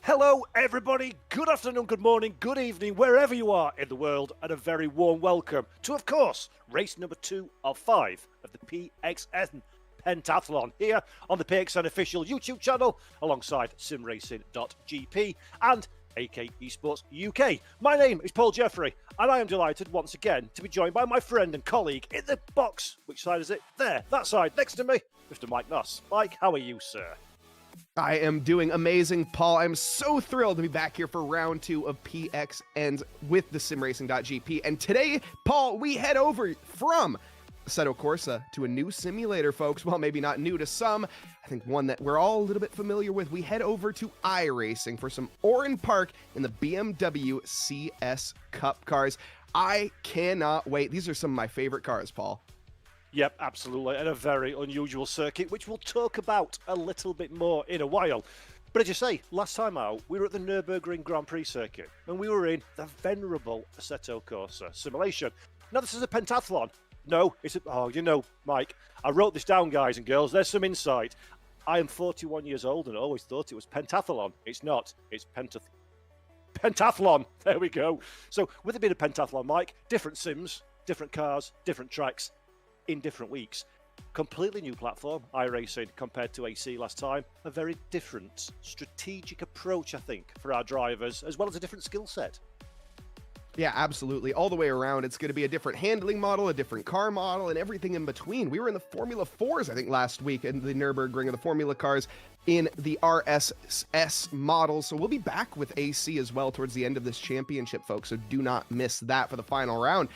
Hello, everybody. Good afternoon, good morning, good evening, wherever you are in the world, and a very warm welcome to, of course, race number 2 of 5 of the PXN Pentathlon here on the PXN official YouTube channel alongside Simracing.GP and AK Esports UK. My name is Paul Jeffrey, and I am delighted once again to be joined by my friend and colleague in the box. Which side is it? There, that side, next to me, Mr. Mike Nuss. Mike, how are you, sir? I am doing amazing, Paul. I'm so thrilled to be back here for round 2 of PXNs with the Simracing.GP. And today, Paul, we head over from Assetto Corsa to a new simulator, folks. Well, maybe not new to some. I think one that we're all a little bit familiar with. We head over to iRacing for some Oran Park in the BMW CS Cup cars. I cannot wait. These are some of my favorite cars, Paul. Yep, absolutely, and a very unusual circuit, which we'll talk about a little bit more in a while. But as you say, last time out, we were at the Nurburgring Grand Prix circuit, and we were in the venerable Assetto Corsa simulation. Now, this is a pentathlon. No, it's a... Oh, you know, Mike, I wrote this down, guys and girls. There's some insight. I am 41 years old and I always thought it was pentathlon. It's not. It's pentathlon. There we go. So, with it being a pentathlon, Mike, different sims, different cars, different tracks, in different weeks. Completely new platform, iRacing, compared to AC last time. A very different strategic approach, I think, for our drivers, as well as a different skill set. Yeah, absolutely. All the way around, it's going to be a different handling model, a different car model, and everything in between. We were in the Formula 4s, I think, last week in the Nurburgring of the Formula cars in the RSS model. So we'll be back with AC as well towards the end of this championship, folks. So do not miss that for the final round.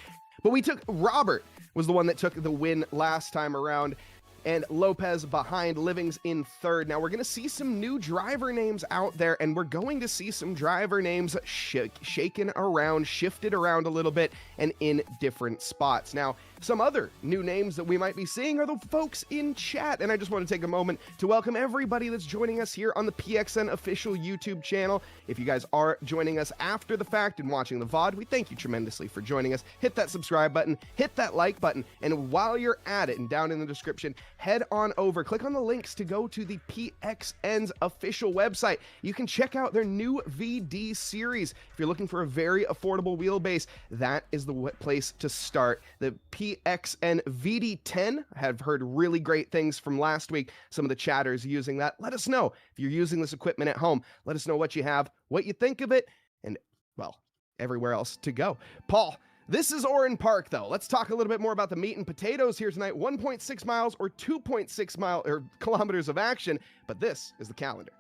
But we took Robert was the one that took the win last time around, and Lopez behind, Livings in third. Now we're going to see some new driver names out there, and we're going to see some driver names shaken around, shifted around a little bit, and in different spots. Now, some other new names that we might be seeing are the folks in chat, and I just want to take a moment to welcome everybody that's joining us here on the PXN official YouTube channel. If you guys are joining us after the fact and watching the VOD, we thank you tremendously for joining us. Hit that subscribe button, hit that like button, and while you're at it and down in the description, head on over, click on the links to go to the PXN's official website. You can check out their new VD series. If you're looking for a very affordable wheelbase, that is the place to start. The PXN VD10, I have heard really great things from last week. Some of the chatters using that. Let us know if you're using this equipment at home. Let us know what you have, what you think of it, and, well, everywhere else to go. Paul, this is Oran Park, though. Let's talk a little bit more about the meat and potatoes here tonight. 1.6 miles or 2.6 kilometers of action, but this is the calendar.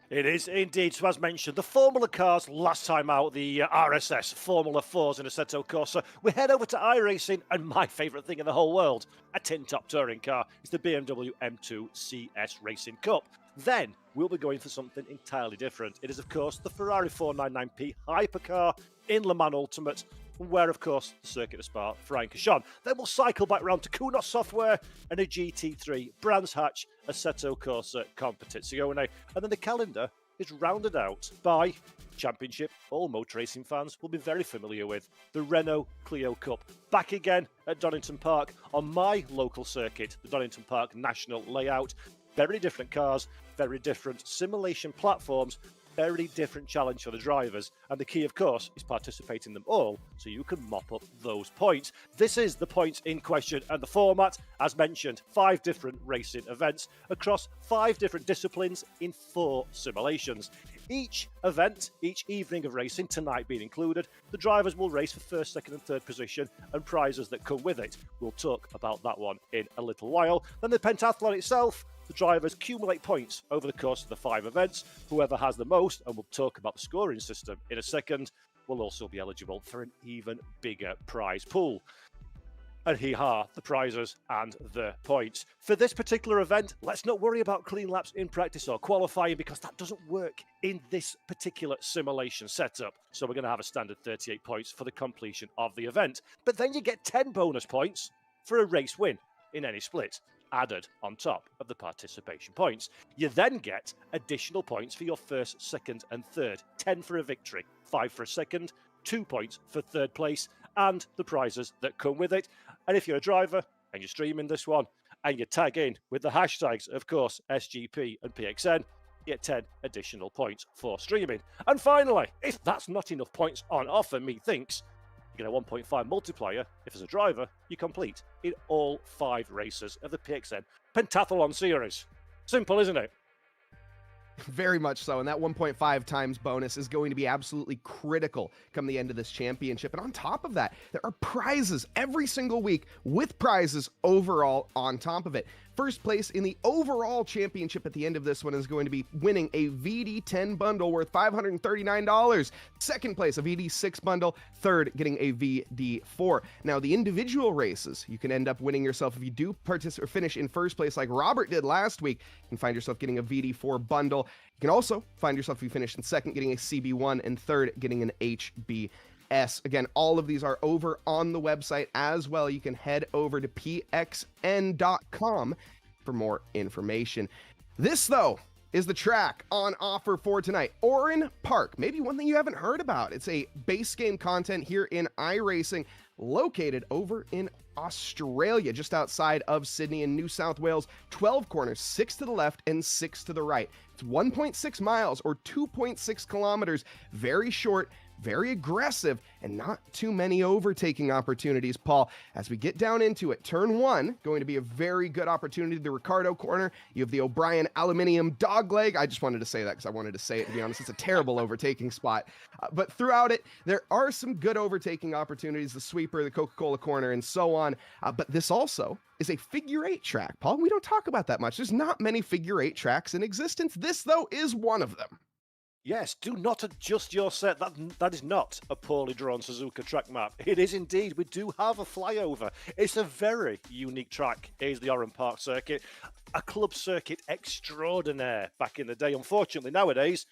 It is indeed. So as mentioned, the Formula cars last time out, the RSS Formula 4s in Assetto Corsa. We head over to iRacing, and my favourite thing in the whole world, a tin-top touring car, is the BMW M2 CS Racing Cup. Then we'll be going for something entirely different. It is, of course, the Ferrari 499P hypercar in Le Mans Ultimate, where, of course, the circuit of Spa, Francorchamps. Then we'll cycle back round to Kunos Software and a GT3 Brands Hatch Assetto Corsa Competizione. And then the calendar is rounded out by championship all motor racing fans will be very familiar with, the Renault Clio Cup. Back again at Donington Park on my local circuit, the Donington Park National Layout. Very different cars, very different simulation platforms, very different challenge for the drivers, and the key, of course, is participating in them all so you can mop up those points. This is the points in question, and the format, as mentioned, 5 different racing events across 5 different disciplines in 4 simulations. Each event, each evening of racing, tonight being included, the drivers will race for first, second and third position and prizes that come with it. We'll talk about that one in a little while. Then the pentathlon itself, the drivers accumulate points over the course of the 5 events. Whoever has the most, and we'll talk about the scoring system in a second, will also be eligible for an even bigger prize pool. And hee-ha, the prizes and the points. For this particular event, let's not worry about clean laps in practice or qualifying, because that doesn't work in this particular simulation setup. So we're going to have a standard 38 points for the completion of the event. But then you get 10 bonus points for a race win in any split, added on top of the participation points. You then get additional points for your first, second and third, 10 for a victory, 5 for a second, 2 points for third place, and the prizes that come with it. And if you're a driver and you're streaming this one and you tag in with the hashtags, of course, SGP and PXN, you get 10 additional points for streaming. And finally, if that's not enough points on offer, methinks, you get a 1.5 multiplier if as a driver you complete in all 5 races of the PXN Pentathlon Series. Simple, isn't it? Very much so, and that 1.5 times bonus is going to be absolutely critical come the end of this championship. And on top of that, there are prizes every single week with prizes overall on top of it. First place in the overall championship at the end of this one is going to be winning a VD10 bundle worth $539. Second place, a VD6 bundle. Third, getting a VD4. Now, the individual races, you can end up winning yourself if you do participate or finish in first place like Robert did last week. You can find yourself getting a VD4 bundle. You can also find yourself if you finish in second, getting a CB1, and third, getting an HB. Again, all of these are over on the website as well. You can head over to pxn.com for more information. This, though, is the track on offer for tonight. Oran Park, maybe one thing you haven't heard about. It's a base game content here in iRacing, located over in Australia, just outside of Sydney in New South Wales. 12 corners, 6 to the left and 6 to the right. It's 1.6 miles or 2.6 kilometers. Very short, very aggressive, and not too many overtaking opportunities, Paul. As we get down into it, turn 1, going to be a very good opportunity. The Ricardo corner, you have the O'Brien aluminium dogleg. I just wanted to say that because I wanted to say it, to be honest. It's a terrible overtaking spot. But throughout it, there are some good overtaking opportunities, the sweeper, the Coca-Cola corner, and so on. But this also is a figure 8 track, Paul. We don't talk about that much. There's not many figure 8 tracks in existence. This, though, is one of them. Yes, do not adjust your set. That is not a poorly drawn Suzuka track map. It is indeed. We do have a flyover. It's a very unique track. It is the Oran Park circuit, a club circuit extraordinaire back in the day. Unfortunately, nowadays,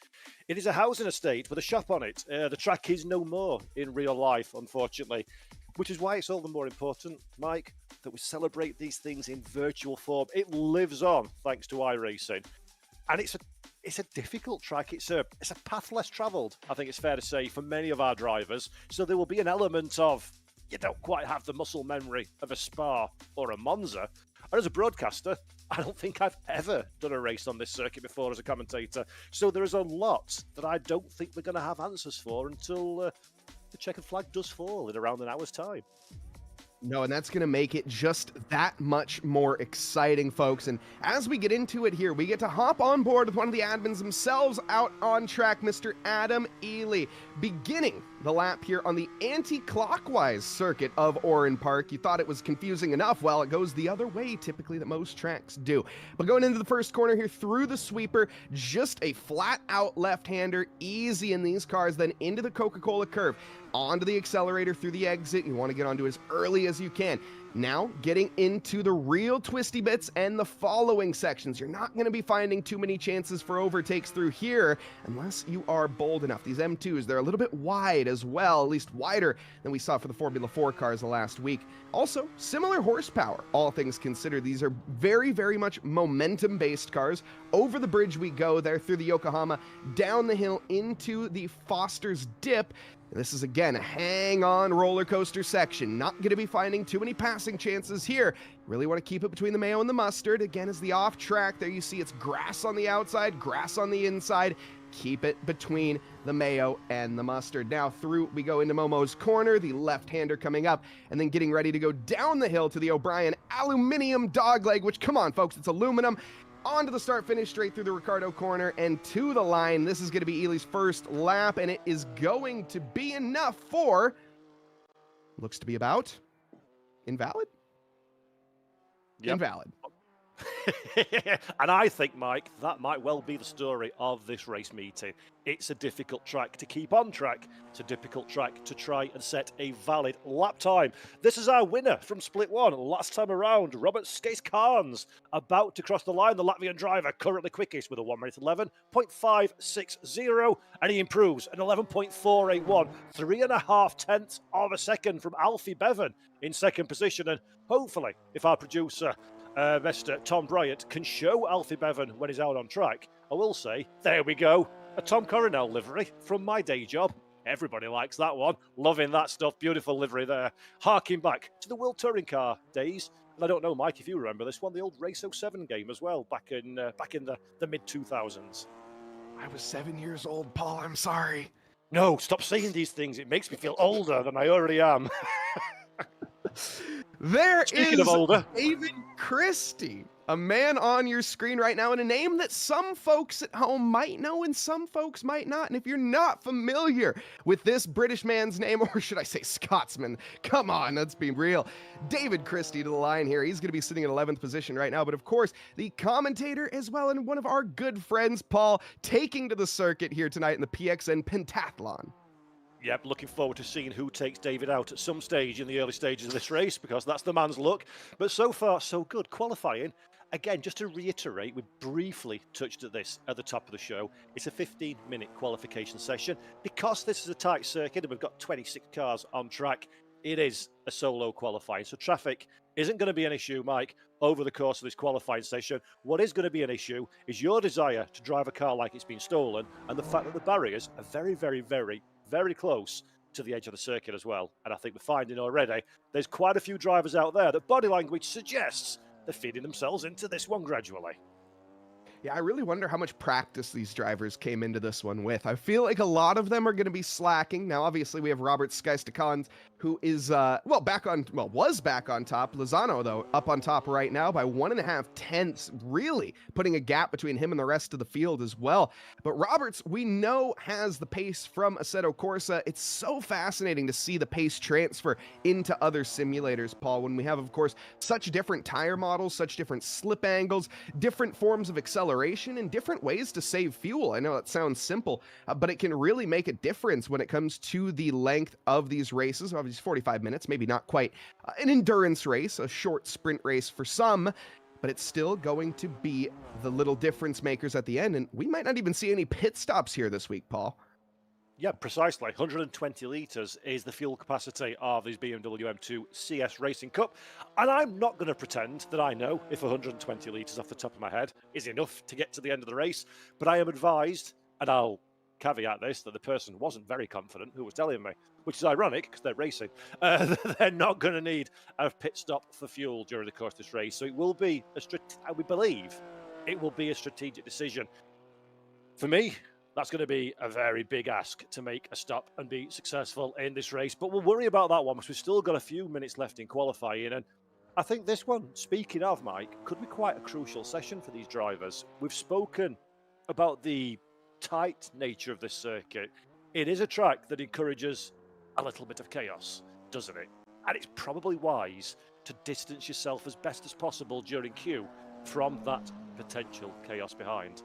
it is a housing estate with a shop on it. The track is no more in real life, unfortunately, which is why it's all the more important, Mike, that we celebrate these things in virtual form. It lives on thanks to iRacing. And it's a difficult track. It's a path less travelled, I think it's fair to say, for many of our drivers. So there will be an element of you don't quite have the muscle memory of a Spa or a Monza. And as a broadcaster, I don't think I've ever done a race on this circuit before as a commentator. So there is a lot that I don't think we're going to have answers for until the checkered flag does fall in around an hour's time. No, and that's going to make it just that much more exciting, folks. And as we get into it here, we get to hop on board with one of the admins themselves out on track, Mr. Adam Ely, beginning the lap here on the anti-clockwise circuit of Oran Park. You thought it was confusing enough. Well, it goes the other way, typically, that most tracks do. But going into the first corner here through the sweeper, just a flat-out left-hander, easy in these cars, then into the Coca-Cola curve, onto the accelerator through the exit. You want to get onto as early as you can. Now, getting into the real twisty bits and the following sections. You're not going to be finding too many chances for overtakes through here unless you are bold enough. These M2s, they're a little bit wide as well, at least wider than we saw for the Formula 4 cars the last week. Also, similar horsepower, all things considered. These are very, very much momentum-based cars. Over the bridge we go there through the Yokohama, down the hill into the Foster's Dip. This is, again, a hang-on roller coaster section. Not going to be finding too many passing chances here. Really want to keep it between the mayo and the mustard. Again, as the off-track, there you see it's grass on the outside, grass on the inside. Keep it between the mayo and the mustard. Now through we go into Momo's corner, the left-hander coming up, and then getting ready to go down the hill to the O'Brien aluminium dogleg, which, come on, folks, it's aluminum. Onto the start finish, straight through the Ricardo corner and to the line. This is going to be Ely's first lap, and it is going to be enough for, looks to be about, invalid? Yep. Invalid. And I think, Mike, that might well be the story of this race meeting. It's a difficult track to keep on track. It's a difficult track to try and set a valid lap time. This is our winner from Split 1 last time around, Robert Skase-Carnes, about to cross the line. The Latvian driver currently quickest with a 1:11.560, and he improves an 11.481, 3.5 tenths of a second from Alfie Bevan in second position. And hopefully, if our producer Mr. Tom Bryant can show Alfie Bevan when he's out on track, I will say, there we go, a Tom Coronel livery from my day job. Everybody likes that one. Loving that stuff. Beautiful livery there. Harking back to the World Touring Car days. And I don't know, Mike, if you remember this one, the old Race 07 game as well, back in the mid-2000s. I was 7 years old, Paul. I'm sorry. No, stop saying these things. It makes me feel older than I already am. There Speaking of is older, David Christie, a man on your screen right now, and a name that some folks at home might know and some folks might not. And if you're not familiar with this British man's name, or should I say Scotsman, come on, let's be real. David Christie to the line here. He's going to be sitting in 11th position right now. But of course, the commentator as well, and one of our good friends, Paul, taking to the circuit here tonight in the PXN Pentathlon. Yep, looking forward to seeing who takes David out at some stage in the early stages of this race, because that's the man's luck. But so far, so good. Qualifying, again, just to reiterate, we briefly touched at this at the top of the show. It's a 15-minute qualification session. Because this is a tight circuit and we've got 26 cars on track, it is a solo qualifying. So traffic isn't going to be an issue, Mike, over the course of this qualifying session. What is going to be an issue is your desire to drive a car like it's been stolen, and the fact that the barriers are very close to the edge of the circuit as well. And I think we're finding already there's quite a few drivers out there that body language suggests they're feeding themselves into this one gradually. Yeah, I really wonder how much practice these drivers came into this one with. I feel like a lot of them are going to be slacking. Now, obviously, we have Robert Skystakans, who is, was back on top. Lozano, though, up on top right now by 1.5 tenths, really putting a gap between him and the rest of the field as well. But Roberts, we know, has the pace from Assetto Corsa. It's so fascinating to see the pace transfer into other simulators, Paul, when we have, of course, such different tire models, such different slip angles, different forms of acceleration, and different ways to save fuel. I know it sounds simple, but it can really make a difference when it comes to the length of these races. Obviously, 45 minutes, maybe not quite an endurance race, a short sprint race for some, but it's still going to be the little difference makers at the end. And we might not even see any pit stops here this week, Paul. Yeah, precisely. 120 litres is the fuel capacity of this BMW M2 CS Racing Cup. And I'm not going to pretend that I know if 120 litres off the top of my head is enough to get to the end of the race. But I am advised, and I'll caveat this, that the person wasn't very confident who was telling me, which is ironic because they're racing. They're not going to need a pit stop for fuel during the course of this race. So it will be, we believe, it will be a strategic decision. For me, that's going to be a very big ask to make a stop and be successful in this race. But we'll worry about that one because we've still got a few minutes left in qualifying. And I think this one, speaking of, Mike, could be quite a crucial session for these drivers. We've spoken about the tight nature of this circuit. It is a track that encourages a little bit of chaos, doesn't it? And it's probably wise to distance yourself as best as possible during queue from that potential chaos behind.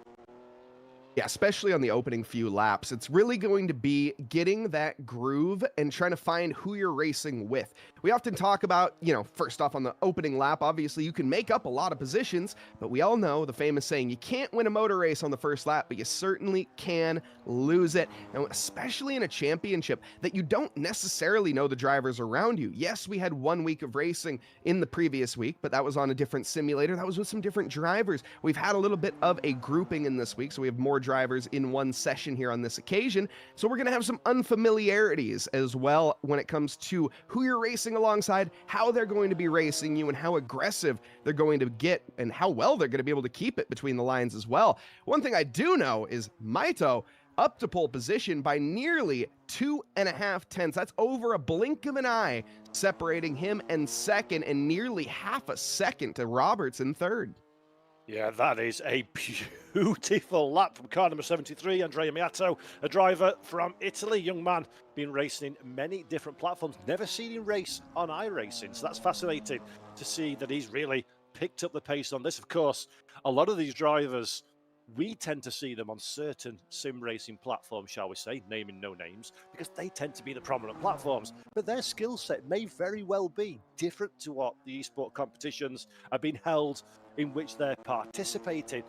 Yeah, especially on the opening few laps. It's really going to be getting that groove and trying to find who you're racing with. We often talk about, first off on the opening lap, obviously you can make up a lot of positions, but we all know the famous saying, you can't win a motor race on the first lap, but you certainly can lose it. And especially in a championship that you don't necessarily know the drivers around you. Yes, we had 1 week of racing in the previous week, but that was on a different simulator. That was with some different drivers. We've had a little bit of a grouping in this week, so we have more drivers in one session here on this occasion. So we're going to have some unfamiliarities as well when it comes to who you're racing alongside, how they're going to be racing you, and how aggressive they're going to get, and how well they're going to be able to keep it between the lines as well. One thing I do know is Maito up to pole position by nearly 2.5 tenths. That's over a blink of an eye, separating him in second, and nearly half a second to Roberts in third. Yeah, that is a beautiful lap from car number 73, Andrea Miato, a driver from Italy, young man, been racing many different platforms, never seen him race on iRacing, so that's fascinating to see that he's really picked up the pace on this. Of course, a lot of these drivers, we tend to see them on certain sim racing platforms, shall we say, naming no names, because they tend to be the prominent platforms. But their skill set may very well be different to what the esport competitions have been held in which they're participating.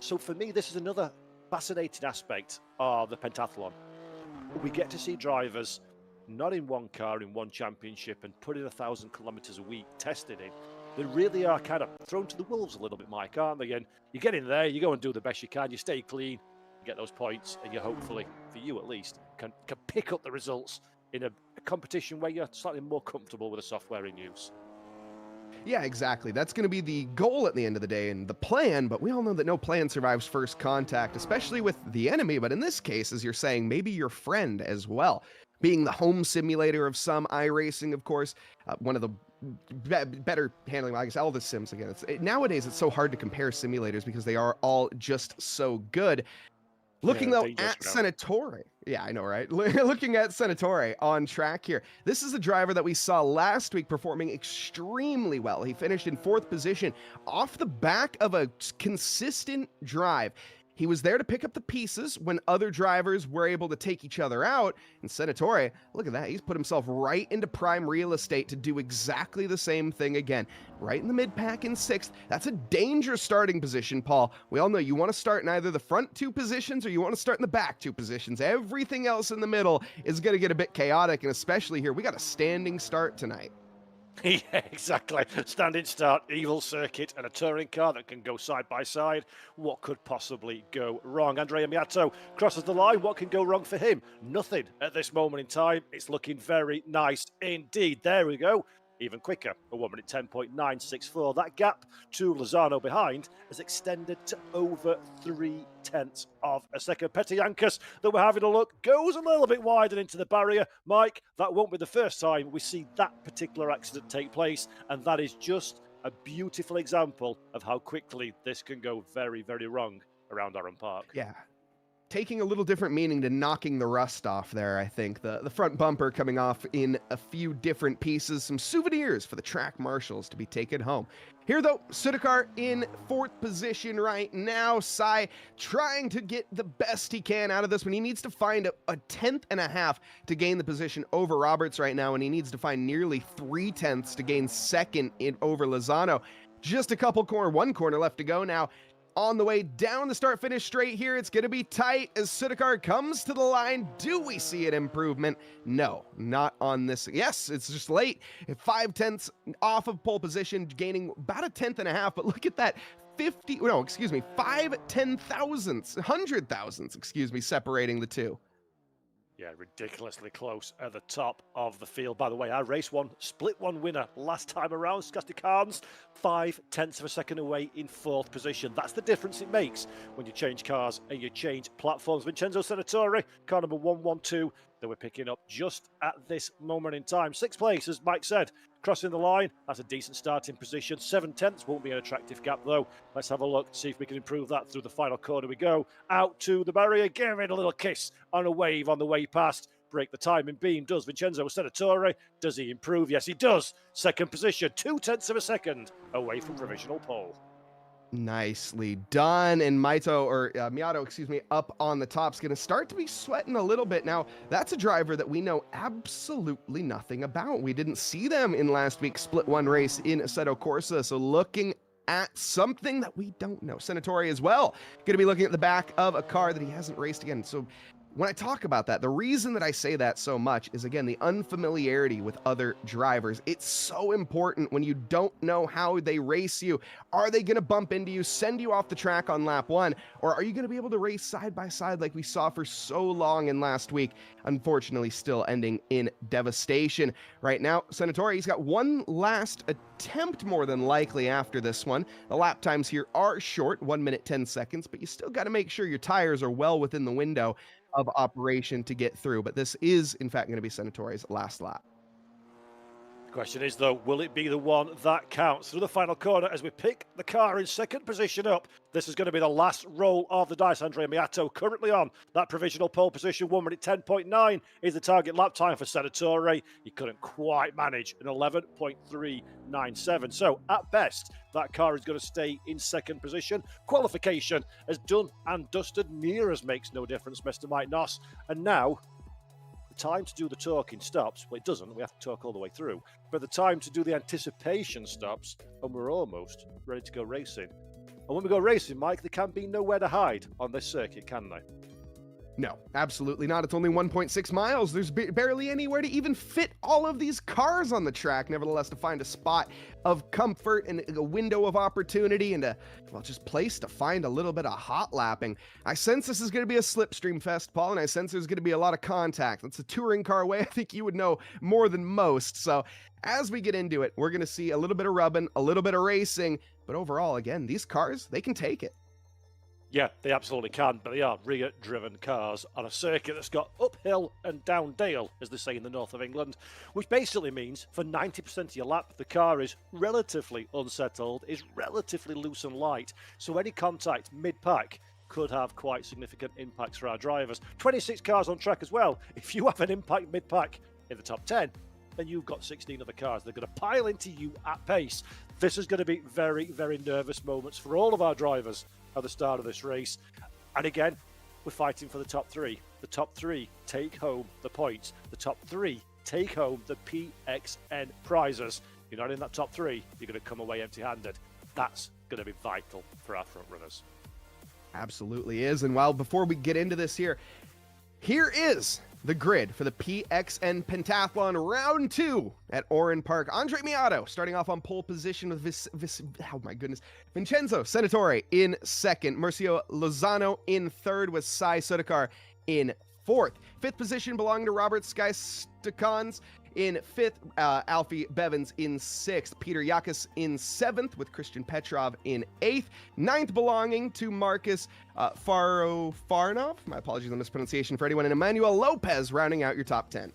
So for me, this is another fascinating aspect of the pentathlon. We get to see drivers not in one car, in one championship, and putting 1,000 kilometers a week tested in. They really are kind of thrown to the wolves a little bit, Mike, aren't they? And you get in there, you go and do the best you can, you stay clean, you get those points, and you hopefully, for you at least, can pick up the results in a competition where you're slightly more comfortable with the software in use. Yeah, exactly. That's going to be the goal at the end of the day and the plan, but we all know that no plan survives first contact, especially with the enemy. But in this case, as you're saying, maybe your friend as well. Being the home simulator of some iRacing, of course, one of the better handling, I guess, all the sims again. Nowadays, it's so hard to compare simulators because they are all just so good. Looking though at Senatore, yeah, I know, right? Looking at Senatore on track here, this is a driver that we saw last week performing extremely well. He finished in 4th position off the back of a consistent drive. He was there to pick up the pieces when other drivers were able to take each other out. And Senatore, look at that, he's put himself right into prime real estate to do exactly the same thing again. Right in the mid-pack in 6th. That's a dangerous starting position, Paul. We all know you want to start in either the front 2 positions or you want to start in the back 2 positions. Everything else in the middle is going to get a bit chaotic, and especially here, we got a standing start tonight. Yeah, exactly. Standing start, evil circuit, and a touring car that can go side by side. What could possibly go wrong? Andrea Miato crosses the line. What can go wrong for him? Nothing at this moment in time. It's looking very nice indeed. There we go. Even quicker, a 1 minute 10.964. That gap to Lozano behind has extended to over 0.3 of a second. Petyankis, that we're having a look, goes a little bit wider into the barrier. Mike, that won't be the first time we see that particular accident take place, and that is just a beautiful example of how quickly this can go very, very wrong around Oran Park. Yeah. Taking a little different meaning to knocking the rust off there, I think. The front bumper coming off in a few different pieces, some souvenirs for the track marshals to be taken home. Here, though, Sudakar in 4th position right now. Sai trying to get the best he can out of this one. He needs to find a 10.5 to gain the position over Roberts right now, and he needs to find nearly 0.3 to gain second over Lozano. Just a couple one corner left to go now. On the way down the start-finish straight here, it's going to be tight as Sudakar comes to the line. Do we see an improvement? No, not on this. Yes, it's just late. 0.5 off of pole position, gaining about a 10.5, but look at that. 5 10,000ths, 100,000ths, excuse me, separating the two. Yeah, ridiculously close at the top of the field. By the way, our race one, split one winner last time around. Stochastic Carnes, 0.5 of a second away in 4th position. That's the difference it makes when you change cars and you change platforms. Vincenzo Senatore, car number 112, that we're picking up just at this moment in time. 6th place, as Mike said, crossing the line. That's a decent starting position. 0.7 won't be an attractive gap, though. Let's have a look, see if we can improve that through the final corner we go. Out to the barrier, give it a little kiss on a wave on the way past. Break the timing beam. Does Vincenzo Senatore? Does he improve? Yes, he does. 2nd position, 0.2 of a second away from provisional pole. Nicely done. And Miato, excuse me, up on the top is going to start to be sweating a little bit. Now, that's a driver that we know absolutely nothing about. We didn't see them in last week's split one race in Assetto Corsa. So looking at something that we don't know. Senatore as well, going to be looking at the back of a car that he hasn't raced again. So when I talk about that, the reason that I say that so much is, again, the unfamiliarity with other drivers. It's so important when you don't know how they race you. Are they going to bump into you, send you off the track on lap 1, or are you going to be able to race side by side like we saw for so long in last week? Unfortunately, still ending in devastation. Right now, Senatore, he's got one last attempt more than likely after this one. The lap times here are short, 1 minute 10 seconds, but you still got to make sure your tires are well within the window of operation to get through. But this is, in fact, going to be Senatore's last lap. Question is, though, will it be the one that counts? Through the final corner as we pick the car in 2nd position up. This is going to be the last roll of the dice. Andrea Miato currently on that provisional pole position. 1 minute 10.9 is the target lap time for Senatore. He couldn't quite manage an 11.397. So at best, that car is going to stay in 2nd position. Qualification is done and dusted. Mirrors makes no difference, Mr. Mike Noss. And now the time to do the talking stops. Well, it doesn't. We have to talk all the way through. But the time to do the anticipation stops, and we're almost ready to go racing. And when we go racing, Mike, there can be nowhere to hide on this circuit, can they? No, absolutely not. It's only 1.6 miles. There's barely anywhere to even fit all of these cars on the track. Nevertheless, to find a spot of comfort and a window of opportunity and a, well, just place to find a little bit of hot lapping. I sense this is going to be a slipstream fest, Paul, and I sense there's going to be a lot of contact. That's a touring car way. I think you would know more than most. So as we get into it, we're going to see a little bit of rubbing, a little bit of racing, but overall, again, these cars, they can take it. Yeah, they absolutely can, but they are rear-driven cars on a circuit that's got uphill and down dale, as they say in the north of England, which basically means for 90% of your lap, the car is relatively unsettled, is relatively loose and light, so any contact mid-pack could have quite significant impacts for our drivers. 26 cars on track as well. If you have an impact mid-pack in the top 10, then you've got 16 other cars. They're going to pile into you at pace. This is going to be very, very nervous moments for all of our drivers at the start of this race. And again, we're fighting for the top three. The top three take home the points. The top three take home the PXN prizes. If you're not in that top three, you're going to come away empty-handed. That's going to be vital for our front runners. Absolutely is. And while before we get into this here is the grid for the PXN Pentathlon Round 2 at Oran Park. Andre Miato starting off on pole position with Vincenzo Senatore in second. Murcio Lozano in third with Sai Sudakar in fourth. Fifth position belonging to Robert Skystakans in fifth. Alfie Bevins in sixth. Peter Yakas in seventh with Christian Petrov in eighth. Ninth belonging to Marcus Farnov. My apologies on mispronunciation for anyone. And Emmanuel Lopez rounding out your top 10.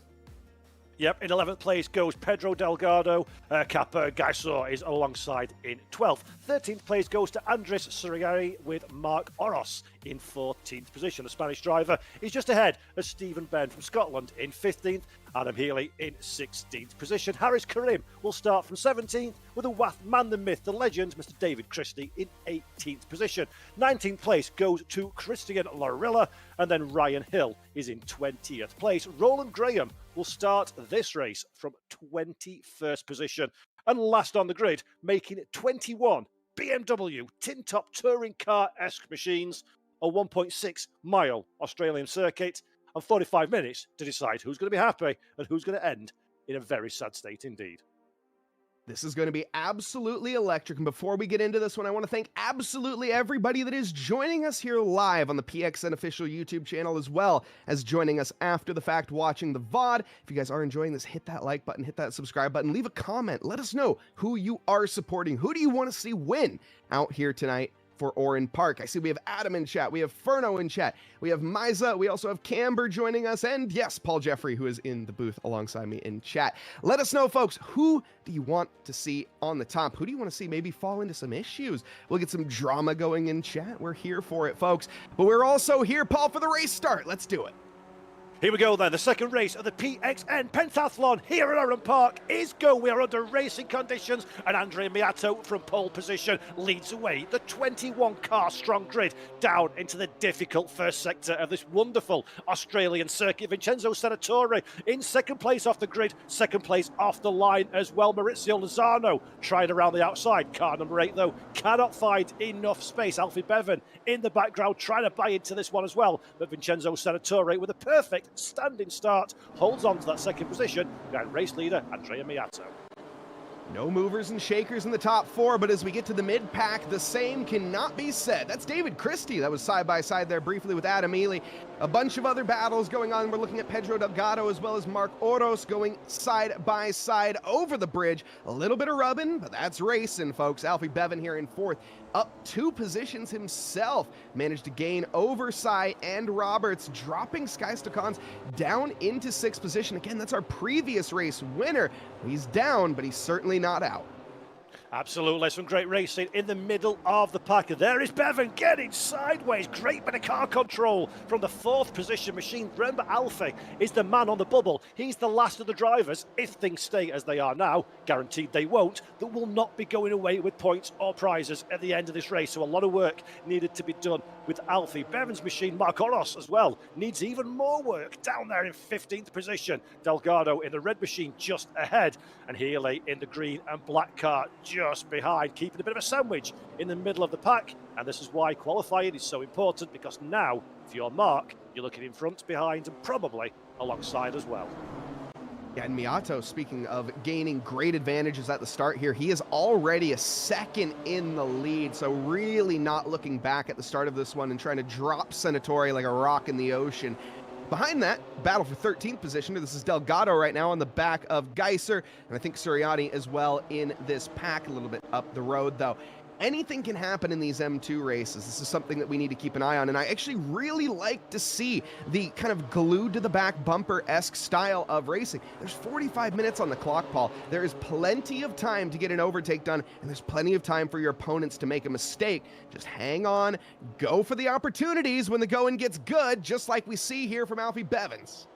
Yep, in 11th place goes Pedro Delgado. Capa Gaisor is alongside in 12th. 13th place goes to Andres Surigari with Mark Oros in 14th position. The Spanish driver is just ahead of Stephen Benn from Scotland in 15th. Adam Healy in 16th position. Harris Karim will start from 17th with the man, the myth, the legend, Mr. David Christie in 18th position. 19th place goes to Christian Lorilla, and then Ryan Hill is in 20th place. Roland Graham will start this race from 21st position. And last on the grid, making 21 BMW tin top touring car-esque machines, a 1.6 mile Australian circuit, and 45 minutes to decide who's going to be happy and who's going to end in a very sad state indeed. This is going to be absolutely electric. And before we get into this one, I want to thank absolutely everybody that is joining us here live on the PXN official YouTube channel, as well as joining us after the fact watching the VOD. If you guys are enjoying this, hit that like button, hit that subscribe button, leave a comment. Let us know who you are supporting. Who do you want to see win out here tonight for Oran Park? I see we have Adam in chat, we have Ferno in chat, we have Miza, we also have Camber joining us, and yes, Paul Jeffrey, who is in the booth alongside me in chat. Let us know, folks, who do you want to see on the top? Who do you want to see maybe fall into some issues? We'll get some drama going in chat. We're here for it, folks. But we're also here, Paul, for the race start. Let's do it. Here we go then, the second race of the PXN Pentathlon here at Oran Park is go. We are under racing conditions, and Andrea Miato from pole position leads away the 21 car strong grid down into the difficult first sector of this wonderful Australian circuit. Vincenzo Senatore in second place off the grid, second place off the line as well. Maurizio Lozano tried around the outside. Car number 8 though cannot find enough space. Alfie Bevan in the background trying to buy into this one as well, but Vincenzo Senatore with a perfect standing start holds on to that second position behind race leader Andrea Miato. No movers and shakers in the top 4, but as we get to the mid-pack, the same cannot be said. That's David Christie. That was side-by-side there briefly with Adam Ely. A bunch of other battles going on. We're looking at Pedro Delgado as well as Mark Oros going side-by-side over the bridge. A little bit of rubbing, but that's racing, folks. Alfie Bevan here in 4th, up 2 positions himself. Managed to gain over Sai and Roberts, dropping Skystakans down into 6th position. Again, that's our previous race winner. He's down, but he's certainly not out. Absolutely, some great racing in the middle of the pack. There is Bevan getting sideways. Great bit of car control from the 4th position machine. Remember, Alfie is the man on the bubble. He's the last of the drivers, if things stay as they are now, guaranteed they won't, that will not be going away with points or prizes at the end of this race. So a lot of work needed to be done with Alfie Bevan's machine. Mark Oros as well needs even more work down there in 15th position. Delgado in the red machine just ahead, and Healy in the green and black car just behind, keeping a bit of a sandwich in the middle of the pack. And this is why qualifying is so important, because now, if you're Mark, you're looking in front, behind, and probably alongside as well. Yeah, and Miato, speaking of gaining great advantages at the start here, he is already a second in the lead, so really not looking back at the start of this one and trying to drop Senatore like a rock in the ocean. Behind that, battle for 13th position. This is Delgado right now on the back of Geiser, and I think Suriani as well in this pack, a little bit up the road though. Anything can happen in these M2 races. This is something that we need to keep an eye on, and I actually really like to see the kind of glued to the back bumper-esque style of racing. There's 45 minutes on the clock, Paul. There is plenty of time to get an overtake done, and there's plenty of time for your opponents to make a mistake. Just hang on, go for the opportunities when the going gets good, just like we see here from Alfie Bevans.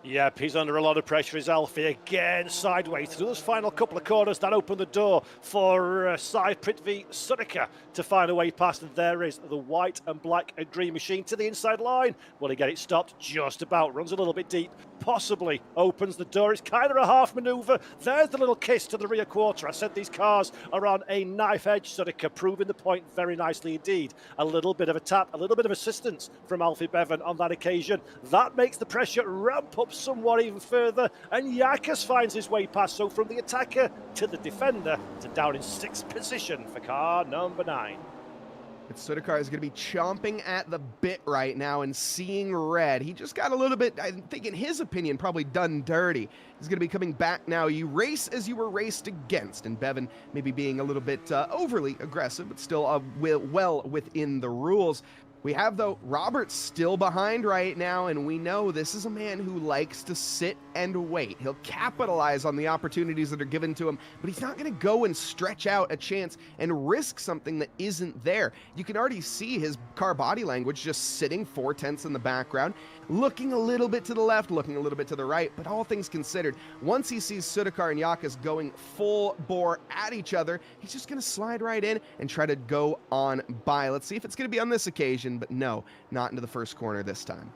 Yep, he's under a lot of pressure, is Alfie, again sideways through those final couple of corners that open the door for side Prithvi Sudhakar to find a way past, and there is the white and black and green machine to the inside line. Will he get it stopped? Just about. Runs a little bit deep, possibly opens the door. It's kind of a half manoeuvre. There's the little kiss to the rear quarter. I said these cars are on a knife edge. Sudhakar proving the point very nicely indeed. A little bit of a tap, a little bit of assistance from Alfie Bevan on that occasion. That makes the pressure ramp up somewhat even further, and Yakas finds his way past. So from the attacker to the defender to down in 6th position for car number 9. Sudhakar is going to be chomping at the bit right now and seeing red. He just got a little bit, I think in his opinion, probably done dirty. He's going to be coming back now. You race as you were raced against, and Bevan maybe being a little bit overly aggressive, but still well within the rules. We have, though, Roberts still behind right now, and we know this is a man who likes to sit and wait. He'll capitalize on the opportunities that are given to him, but he's not going to go and stretch out a chance and risk something that isn't there. You can already see his car body language just sitting 4/10 in the background, looking a little bit to the left, looking a little bit to the right, but all things considered, once he sees Sudhakar and Yakas going full bore at each other, he's just going to slide right in and try to go on by. Let's see if it's going to be on this occasion, but no, not into the first corner this time.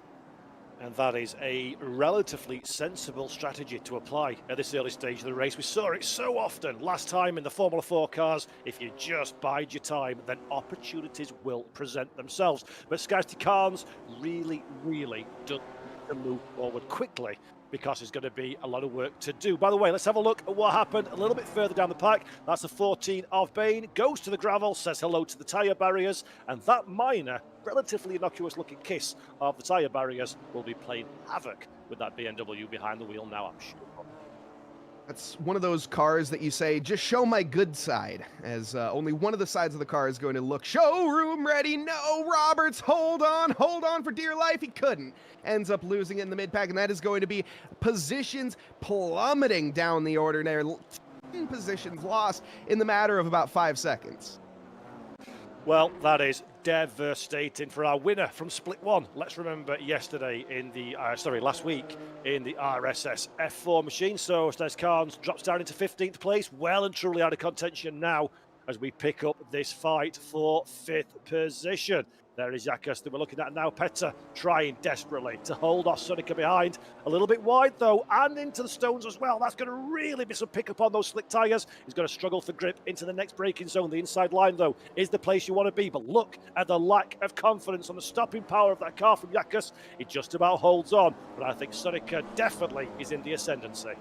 And that is a relatively sensible strategy to apply at this early stage of the race. We saw it so often last time in the Formula 4 cars. If you just bide your time, then opportunities will present themselves. But Scarcity Carnes really does to move forward quickly, because there's going to be a lot of work to do. By the way, let's have a look at what happened a little bit further down the pack. That's the 14 of Bain, goes to the gravel, says hello to the tyre barriers, and that minor, relatively innocuous looking kiss of the tyre barriers will be playing havoc with that BMW behind the wheel now, I'm sure. That's one of those cars that you say, just show my good side, as only one of the sides of the car is going to look showroom ready. No, Roberts, hold on for dear life. He couldn't. Ends up losing it in the mid-pack, and that is going to be positions plummeting down the order there. 10 positions lost in the matter of about 5 seconds. Well, that is devastating for our winner from Split 1. Let's remember yesterday in the, last week in the RSS F4 machine. So Snes Carnes drops down into 15th place, well and truly out of contention now as we pick up this fight for 5th position. There is Yakas that we're looking at now. Petter trying desperately to hold off Sudhakar behind. A little bit wide though, and into the stones as well. That's going to really be some pickup on those slick tyres. He's going to struggle for grip into the next braking zone. The inside line though is the place you want to be. But look at the lack of confidence on the stopping power of that car from Yakas. It just about holds on. But I think Sudhakar definitely is in the ascendancy.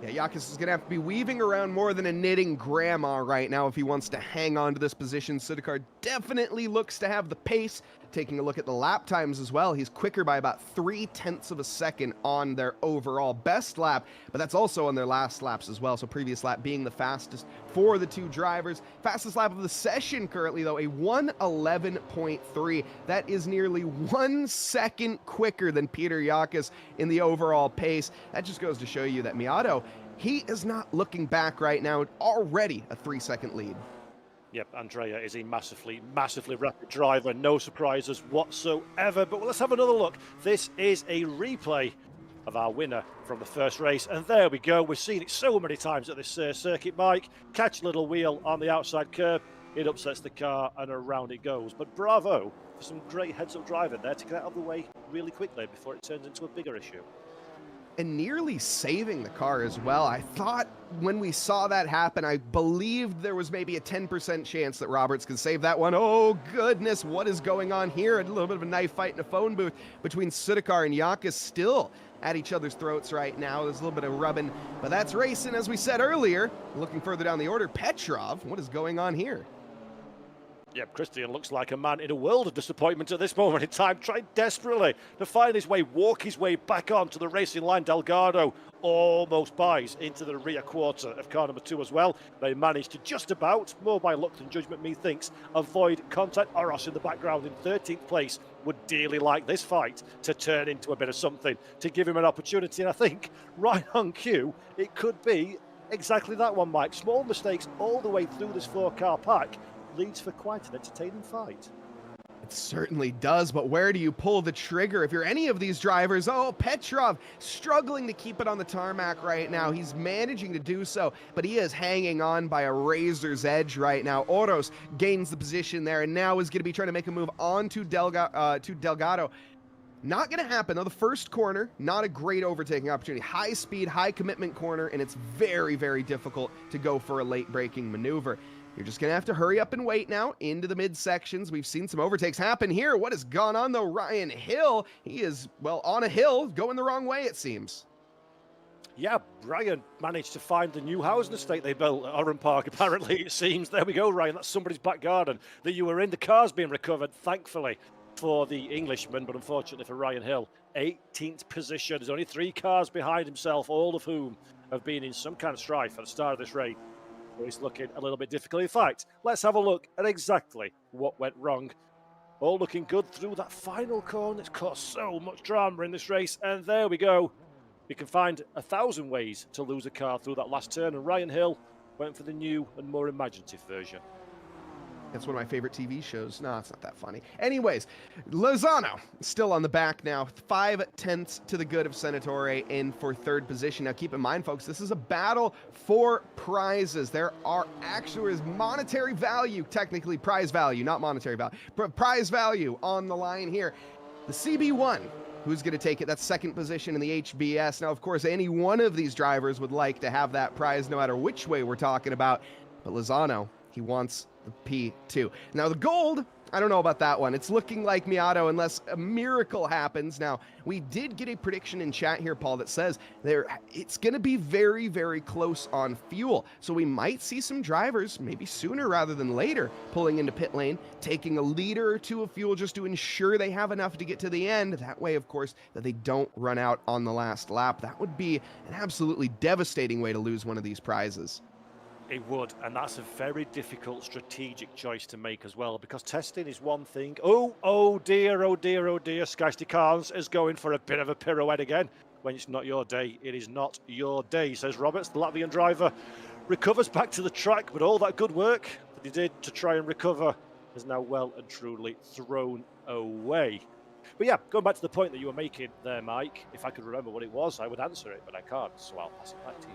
Yeah, Yakas is going to have to be weaving around more than a knitting grandma right now if he wants to hang on to this position. Sudhakar definitely looks to have the pace. Taking a look at the lap times as well, he's quicker by about 0.3 of a second on their overall best lap, but that's also on their last laps as well. So previous lap being the fastest for the two drivers. Fastest lap of the session currently though, a 1:11.3. That is nearly 1 second quicker than Peter Yakas in the overall pace. That just goes to show you that Miato, he is not looking back right now, already a 3-second lead. Yep, Andrea is a massively rapid driver. No surprises whatsoever. But let's have another look. This is a replay of our winner from the first race. And there we go. We've seen it so many times at this circuit, Mike. Catch a little wheel on the outside curb. it upsets the car and around it goes. But bravo for some great heads-up driving there to get out of the way really quickly before it turns into a bigger issue. And nearly saving the car as well. I thought when we saw that happen, I believed there was maybe a 10% chance that Roberts could save that one. Oh goodness, what is going on here? A little bit of a knife fight in a phone booth between Sudakar and Yakas, still at each other's throats right now. There's a little bit of rubbing, but that's racing, as we said earlier. Looking further down the order, Petrov, what is going on here? Yeah, Christian looks like a man in a world of disappointment at this moment in time, trying desperately to find his way, walk his way back onto the racing line. Delgado almost buys into the rear quarter of car number 2 as well. They managed to just about, more by luck than judgment, methinks, avoid contact. Oros in the background in 13th place would dearly like this fight to turn into a bit of something, to give him an opportunity. And I think right on cue, it could be exactly that one, Mike. Small mistakes all the way through this 4-car pack leads for quite an entertaining fight. It certainly does, but where do you pull the trigger if you're any of these drivers? Oh, Petrov struggling to keep it on the tarmac right now. He's managing to do so, but he is hanging on by a razor's edge right now. Oros gains the position there and now is going to be trying to make a move on to Delgado. Not going to happen, though. The first corner, not a great overtaking opportunity. High speed, high commitment corner, and it's very, very difficult to go for a late braking maneuver. You're just going to have to hurry up and wait now into the midsections. We've seen some overtakes happen here. What has gone on, though? Ryan Hill, he is, well, on a hill, going the wrong way, it seems. Yeah, Ryan managed to find the new housing estate they built at Oran Park, apparently, it seems. There we go, Ryan. That's somebody's back garden that you were in. The car's being recovered, thankfully, for the Englishman, but unfortunately for Ryan Hill. 18th position. There's only 3 cars behind himself, all of whom have been in some kind of strife at the start of this race. It's looking a little bit difficult. In fact, let's have a look at exactly what went wrong. All looking good through that final corner. It's caused so much drama in this race. And there we go. You can find 1,000 ways to lose a car through that last turn. And Ryan Hill went for the new and more imaginative version. That's one of my favorite TV shows. No, it's not that funny. Anyways, Lozano still on the back now. 5/10 to the good of Senatore in for 3rd position. Now, keep in mind, folks, this is a battle for prizes. There is monetary value, technically prize value, not monetary value, prize value on the line here. The CB1, who's going to take it? That's 2nd position in the HBS. Now, of course, any one of these drivers would like to have that prize, no matter which way we're talking about. But Lozano, he wants the P2. Now the gold, I don't know about that one. It's looking like Miato unless a miracle happens. Now, we did get a prediction in chat here, Paul, that says it's going to be very, very close on fuel. So we might see some drivers, maybe sooner rather than later, pulling into pit lane, taking a liter or 2 of fuel just to ensure they have enough to get to the end. That way, of course, that they don't run out on the last lap. That would be an absolutely devastating way to lose one of these prizes. It would, and that's a very difficult strategic choice to make as well, because testing is one thing. Oh dear, oh dear, oh dear. Skysty Carnes is going for a bit of a pirouette again. When it's not your day, it is not your day, says Roberts. The Latvian driver recovers back to the track, but all that good work that he did to try and recover is now well and truly thrown away. But yeah, going back to the point that you were making there, Mike, if I could remember what it was, I would answer it, but I can't, so I'll pass it back to you.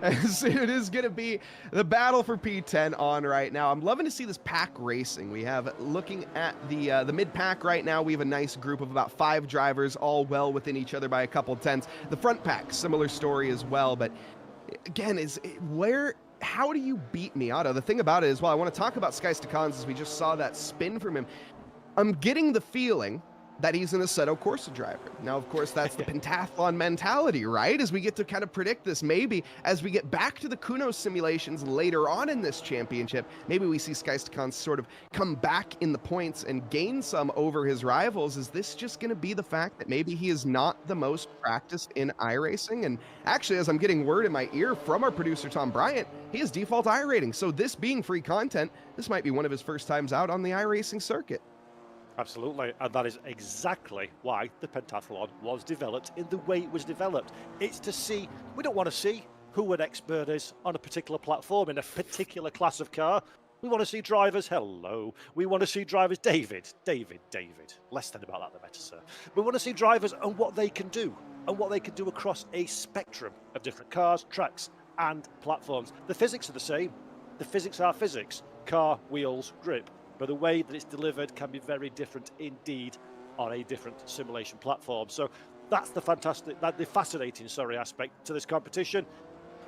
As it is going to be the battle for P10 on right now. I'm loving to see this pack racing. We have, looking at the mid-pack right now, we have a nice group of about 5 drivers, all well within each other by a couple tenths. The front pack, similar story as well, but again, how do you beat Miato? The thing about it is, well, I want to talk about Skysty Carnes as we just saw that spin from him. I'm getting the feeling that he's an Assetto Corsa driver. Now, of course, that's the pentathlon mentality, right? As we get to kind of predict this, maybe as we get back to the Kuno simulations later on in this championship, maybe we see Skysty Carnes sort of come back in the points and gain some over his rivals. Is this just going to be the fact that maybe he is not the most practiced in iRacing? And actually, as I'm getting word in my ear from our producer, Tom Bryant, he has default iRating. So this being free content, this might be one of his first times out on the iRacing circuit. Absolutely, and that is exactly why the pentathlon was developed in the way it was developed. It's to see, we don't want to see who an expert is on a particular platform in a particular class of car. We want to see drivers, we want to see drivers, David, less than about that, the better, sir. We want to see drivers and what they can do, and what they can do across a spectrum of different cars, tracks, and platforms. The physics are the same. the physics are physics, car, wheels, grip, but the way that it's delivered can be very different indeed on a different simulation platform. So that's the fascinating aspect to this competition.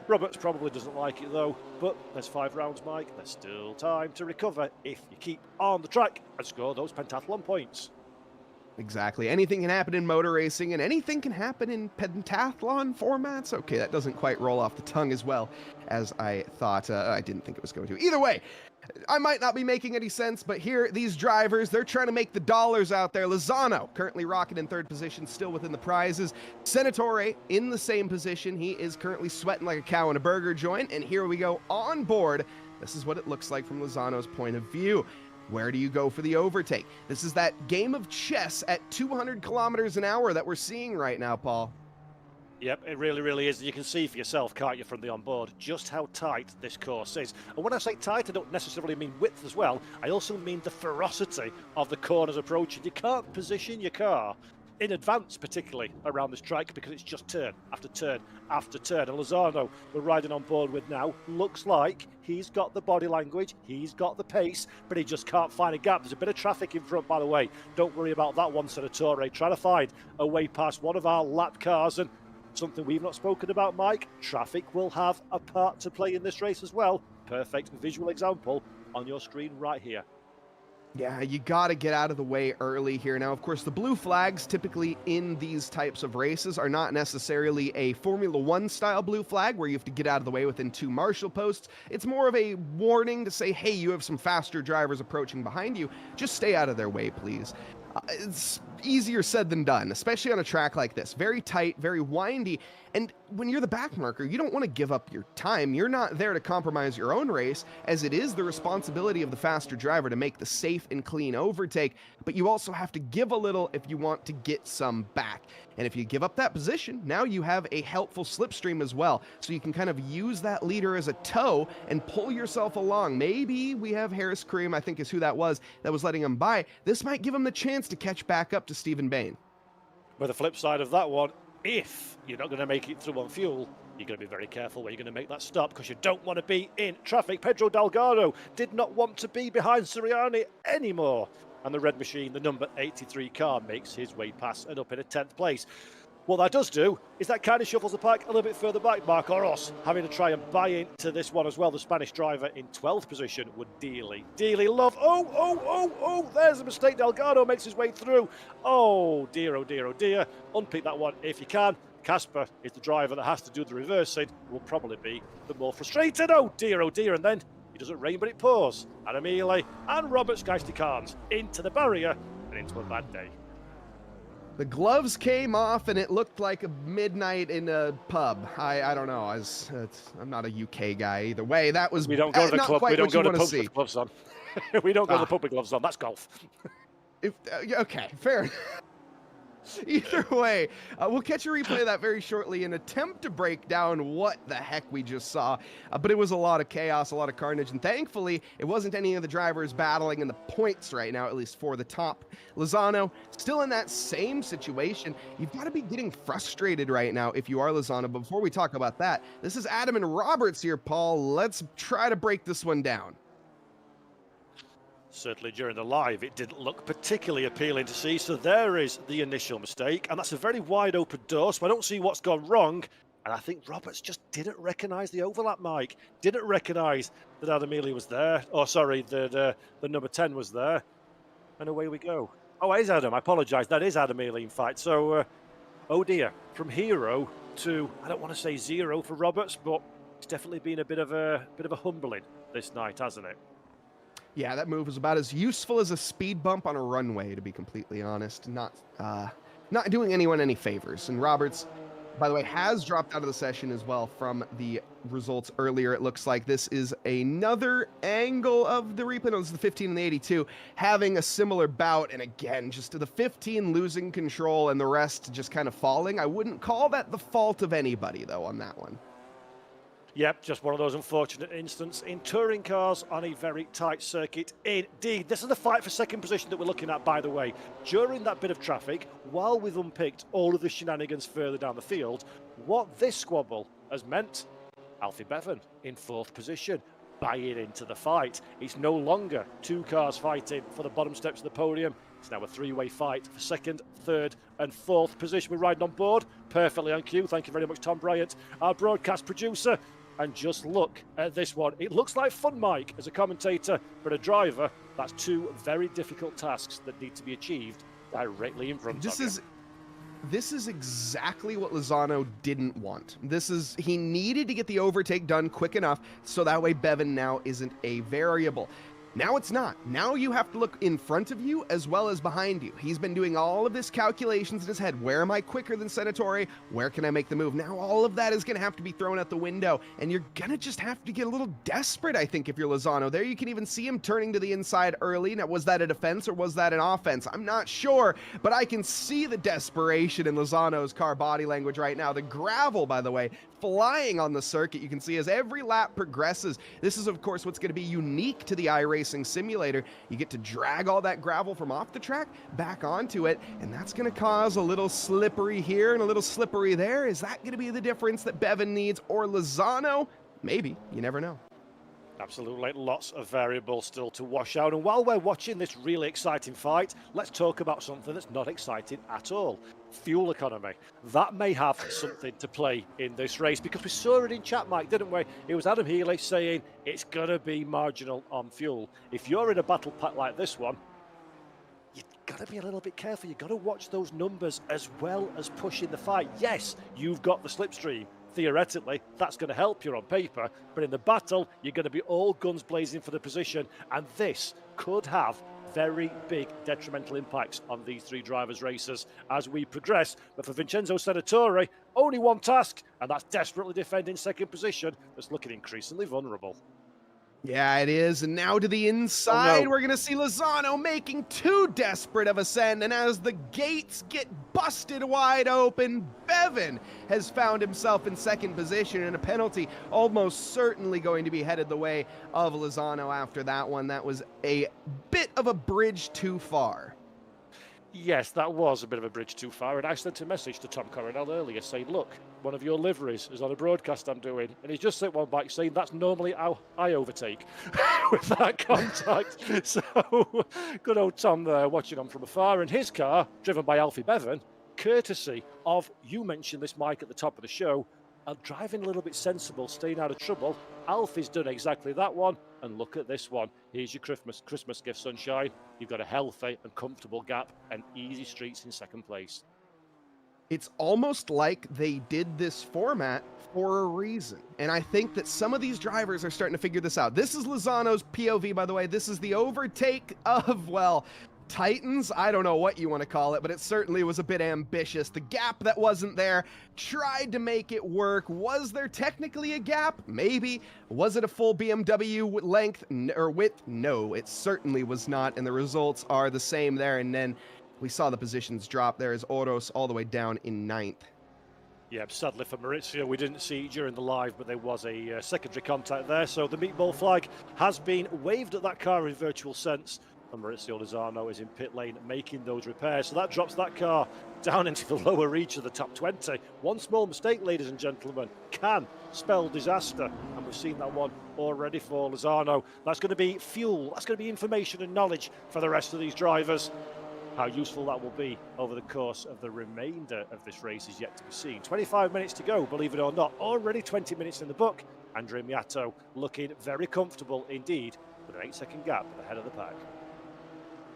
Roberts probably doesn't like it though, but there's 5 rounds, Mike. There's still time to recover if you keep on the track and score those pentathlon points. Exactly. Anything can happen in motor racing, and anything can happen in pentathlon formats. Okay, that doesn't quite roll off the tongue as well as I thought. I didn't think it was going to. Either way, I might not be making any sense, but here, these drivers, they're trying to make the dollars out there. Lozano, currently rocking in 3rd position, still within the prizes. Senatore in the same position. He is currently sweating like a cow in a burger joint, and here we go on board. This is what it looks like from Lozano's point of view. Where do you go for the overtake? This is that game of chess at 200 kilometers an hour that we're seeing right now, Paul. Yep, it really, really is. You can see for yourself, can't you, from the onboard, just how tight this course is. And when I say tight, I don't necessarily mean width as well. I also mean the ferocity of the corners approaching. You can't position your car in advance, particularly around this track, because it's just turn after turn after turn. And Lozano, we're riding on board with now, looks like he's got the body language, he's got the pace, but he just can't find a gap. There's a bit of traffic in front, by the way. Don't worry about that one, Senatore. Trying to find a way past one of our lap cars, and something we've not spoken about, Mike, traffic will have a part to play in this race as well. Perfect visual example on your screen right here. Yeah, you got to get out of the way early here. Now, of course, the blue flags typically in these types of races are not necessarily a Formula One style blue flag where you have to get out of the way within 2 marshal posts. It's more of a warning to say, hey, you have some faster drivers approaching behind you. Just stay out of their way, please. It's easier said than done, especially on a track like this. Very tight, very windy. And when you're the back marker, you don't want to give up your time. You're not there to compromise your own race, as it is the responsibility of the faster driver to make the safe and clean overtake. But you also have to give a little if you want to get some back. And if you give up that position, now you have a helpful slipstream as well. So you can kind of use that leader as a tow and pull yourself along. Maybe we have Harris Kareem, I think is who that was letting him by. This might give him the chance to catch back up to Stephen Bain. But the flip side of that one, if you're not going to make it through on fuel, you're going to be very careful where you're going to make that stop, because you don't want to be in traffic. Pedro Delgado did not want to be behind Sirianni anymore. And the red machine, the number 83 car, makes his way past and up in a 10th place. What that does do is that kind of shuffles the pack a little bit further back. Marco Ros having to try and buy into this one as well. The Spanish driver in 12th position would dearly love. Oh, there's a mistake. Delgado makes his way through. Oh dear. Unpick that one if you can. Casper is the driver that has to do the reversing. Will probably be the more frustrated. Oh dear. And then it doesn't rain, but it pours. Adam Ely and Robert Geisty-Carnes into the barrier and into a bad day. The gloves came off, and it looked like a midnight in a pub. I don't know. I'm not a UK guy either way. That was we don't go to the club. We don't go to the pub with gloves on. We don't go to the pub with gloves on. That's golf. Okay, fair enough. Either way, we'll catch a replay of that very shortly and attempt to break down what the heck we just saw. But it was a lot of chaos, a lot of carnage, and thankfully, it wasn't any of the drivers battling in the points right now, at least for the top. Lozano, still in that same situation. You've got to be getting frustrated right now if you are Lozano. But before we talk about that, this is Adam and Roberts here, Paul. Let's try to break this one down. Certainly during the live, it didn't look particularly appealing to see. So there is the initial mistake. And that's a very wide open door. So I don't see what's gone wrong. And I think Roberts just didn't recognise the overlap, Mike. Didn't recognise that Adam Ely was there. Oh, sorry, the number 10 was there. And away we go. Oh, it is Adam. I apologise. That is Adam Ely, in fact. So, oh dear. From hero to, I don't want to say zero for Roberts, but it's definitely been a bit of a humbling this night, hasn't it? Yeah, that move was about as useful as a speed bump on a runway, to be completely honest. Not doing anyone any favors. And Roberts, by the way, has dropped out of the session as well from the results earlier. It looks like this is another angle of the replay. No, this is the 15 and the 82, having a similar bout. And again, just to the 15 losing control and the rest just kind of falling. I wouldn't call that the fault of anybody, though, on that one. Yep, just one of those unfortunate instances in touring cars on a very tight circuit. Indeed, this is the fight for second position that we're looking at, by the way. During that bit of traffic, while we've unpicked all of the shenanigans further down the field, what this squabble has meant, Alfie Bevan in 4th position. buying into the fight. It's no longer two cars fighting for the bottom steps of the podium. It's now a three-way fight for second, third and fourth position. We're riding on board, perfectly on cue. Thank you very much, Tom Bryant, our broadcast producer. And just look at this one. It looks like fun, Mike, as a commentator, but a driver, that's two very difficult tasks that need to be achieved directly in front of you. This is exactly what Lozano didn't want. He needed to get the overtake done quick enough so that way Bevan now isn't a variable. Now it's not. Now you have to look in front of you as well as behind you. He's been doing all of this calculations in his head. Where am I quicker than Senatore? Where can I make the move? Now all of that is going to have to be thrown out the window, and you're going to just have to get a little desperate, I think, if you're Lozano. There you can even see him turning to the inside early. Now, was that a defense or was that an offense? I'm not sure, but I can see the desperation in Lozano's car body language right now. The gravel, by the way, flying on the circuit, you can see as every lap progresses. This is, of course, what's going to be unique to the iRacing simulator. You get to drag all that gravel from off the track back onto it, and that's going to cause a little slippery here and a little slippery there. Is that going to be the difference that Bevan needs, or Lozano? Maybe. You never know. Absolutely, lots of variables still to wash out. And while we're watching this really exciting fight, let's talk about something that's not exciting at all. Fuel economy. That may have something to play in this race, because we saw it in chat, Mike, didn't we? It was Adam Healy saying it's going to be marginal on fuel. If you're in a battle pack like this one, you've got to be a little bit careful. You've got to watch those numbers as well as pushing the fight. Yes, you've got the slipstream. Theoretically, that's going to help you on paper, but in the battle, you're going to be all guns blazing for the position, and this could have very big detrimental impacts on these three drivers' races as we progress. But for Vincenzo Senatore, only one task, and that's desperately defending second position that's looking increasingly vulnerable. Yeah, it is. And now to the inside, we're going to see Lozano making too desperate of a send. And as the gates get busted wide open, Bevan has found himself in second position, and a penalty almost certainly going to be headed the way of Lozano after that one. That was a bit of a bridge too far. Yes, that was a bit of a bridge too far, and I sent a message to Tom Coronel earlier saying, look, one of your liveries is on a broadcast I'm doing, and he's just sent one back saying that's normally how I overtake with that contact. So, good old Tom there watching on from afar, and his car, driven by Alfie Bevan, courtesy of, you mentioned this, Mike, at the top of the show, driving a little bit sensible, staying out of trouble. Alfie's done exactly that one, and look at this one. Here's your Christmas gift, sunshine. You've got a healthy and comfortable gap and easy streets in second place. It's almost like they did this format for a reason, and I think that some of these drivers are starting to figure this out. This is Lozano's POV, by the way. This is the overtake of, well, Titans, I don't know what you want to call it, but it certainly was a bit ambitious. The gap that wasn't there, tried to make it work. Was there technically a gap? Maybe. Was it a full BMW length or width? No, it certainly was not, and the results are the same there. And then we saw the positions drop. There is Oros all the way down in 9th. Yeah, sadly for Maurizio, we didn't see it during the live, but there was a secondary contact there. So the meatball flag has been waved at that car in virtual sense. And Maurizio Lozano is in pit lane making those repairs. So that drops that car down into the lower reach of the top 20. One small mistake, ladies and gentlemen, can spell disaster. And we've seen that one already for Lozano. That's going to be fuel. That's going to be information and knowledge for the rest of these drivers. How useful that will be over the course of the remainder of this race is yet to be seen. 25 minutes to go, believe it or not. Already 20 minutes in the book. Andrea Miato looking very comfortable indeed with an 8-second gap ahead of the pack.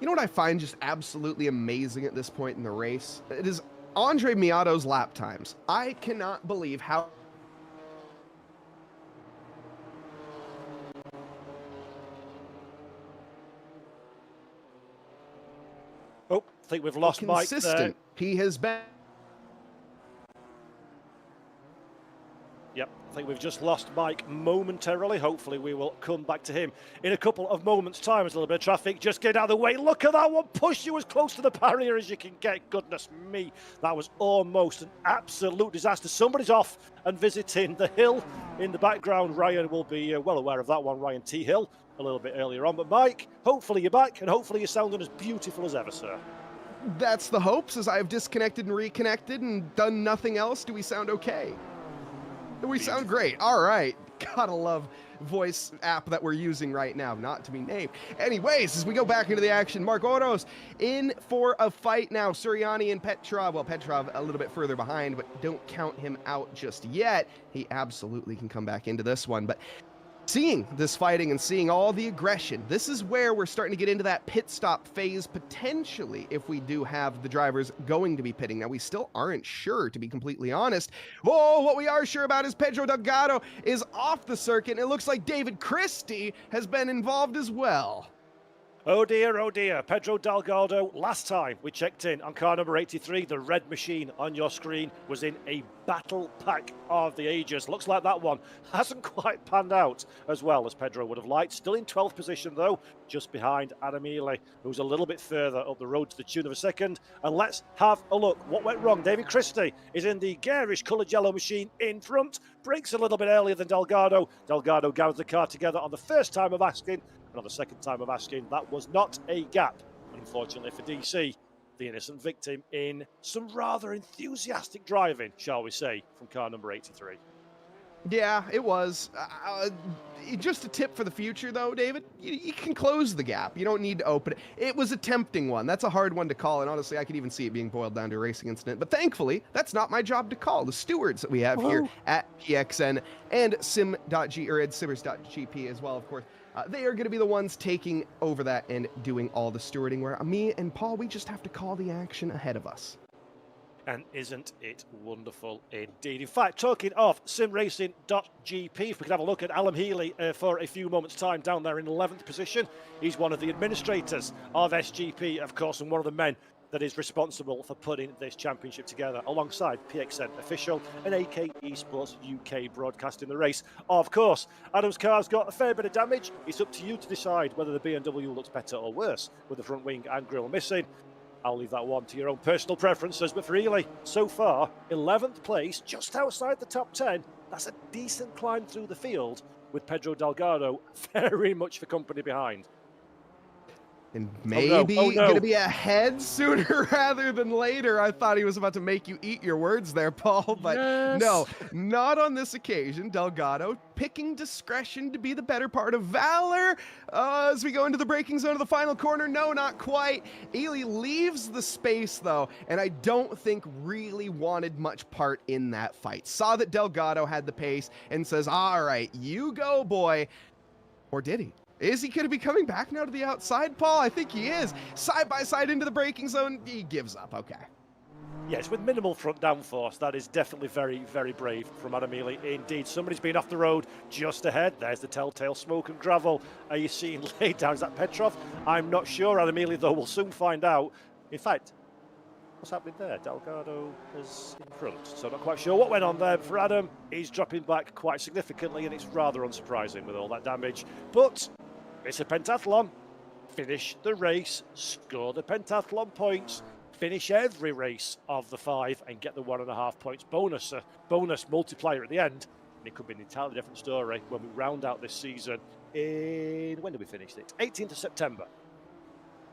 You know what I find just absolutely amazing at this point in the race? It is Andre Miato's lap times. I cannot believe how... Oh, I think we've lost Mike there. He has been... Yep, I think we've just lost Mike momentarily. Hopefully we will come back to him in a couple of moments' time. There's a little bit of traffic. Just get out of the way. Look at that one. Push you as close to the barrier as you can get. Goodness me. That was almost an absolute disaster. Somebody's off and visiting the hill in the background. Ryan will be well aware of that one. Ryan T. Hill a little bit earlier on. But Mike, hopefully you're back and hopefully you're sounding as beautiful as ever, sir. That's the hopes. As I've disconnected and reconnected and done nothing else, do we sound okay? We sound great. All right. Gotta love voice app that we're using right now, not to be named. Anyways, as we go back into the action, Mark Oros in for a fight now. Suriani and Petrov. Well, Petrov a little bit further behind, but don't count him out just yet. He absolutely can come back into this one, but seeing this fighting and seeing all the aggression, this is where we're starting to get into that pit stop phase, potentially, if we do have the drivers going to be pitting. Now, we still aren't sure, to be completely honest. Oh, what we are sure about is Pedro Delgado is off the circuit, and it looks like David Christie has been involved as well. Oh dear, Pedro Delgado, last time we checked in on car number 83, the red machine on your screen was in a battle pack of the ages. Looks like that one hasn't quite panned out as well as Pedro would have liked. Still in 12th position though, just behind Adam Ely, who's a little bit further up the road to the tune of a second. And let's have a look. What went wrong? David Christie is in the garish coloured yellow machine in front, brakes a little bit earlier than Delgado. Delgado gathers the car together on the first time of asking, and on the second time of asking, that was not a gap. Unfortunately for DC, the innocent victim in some rather enthusiastic driving, shall we say, from car number 83. Yeah, it was. Just a tip for the future, though, David. You can close the gap. You don't need to open it. It was a tempting one. That's a hard one to call, and honestly, I could even see it being boiled down to a racing incident. But thankfully, that's not my job to call. The stewards that we have here at PXN and Simracing.GP as well, of course, they are going to be the ones taking over that and doing all the stewarding, where me and Paul, we just have to call the action ahead of us. And isn't it wonderful indeed? In fact, talking of Simracing.GP, if we could have a look at Alan Healy for a few moments' time down there in 11th position. He's one of the administrators of SGP, of course, and one of the men that is responsible for putting this championship together alongside PXN Official and AK Esports UK broadcasting the race. Of course, Adam's car's got a fair bit of damage. It's up to you to decide whether the BMW looks better or worse with the front wing and grille missing. I'll leave that one to your own personal preferences, but for Ely, so far, 11th place, just outside the top 10. That's a decent climb through the field with Pedro Delgado very much for company behind. And maybe going to be ahead sooner rather than later. I thought he was about to make you eat your words there, Paul, but no, not on this occasion. Delgado picking discretion to be the better part of valor. As we go into the braking zone of the final corner, no, not quite. Ely leaves the space, though, and I don't think really wanted much part in that fight. Saw that Delgado had the pace and says, all right, you go, boy. Or did he? Is he going to be coming back now to the outside, Paul? I think he is. Side by side into the braking zone. He gives up. Okay. Yes, with minimal front downforce. That is definitely very, very brave from Adam Ely. Indeed, somebody's been off the road just ahead. There's the telltale smoke and gravel. Are you seeing laid down? Is that Petrov? I'm not sure, Adam Ely, though. We'll soon find out. In fact, what's happening there? Delgado is in front, so not quite sure what went on there. But for Adam, he's dropping back quite significantly, and it's rather unsurprising with all that damage. But it's a pentathlon. Finish the race, score the pentathlon points, finish every race of the 5 and get the 1.5 points bonus multiplier at the end. And it could be an entirely different story when we round out this season in, when did we finish it? 18th of September.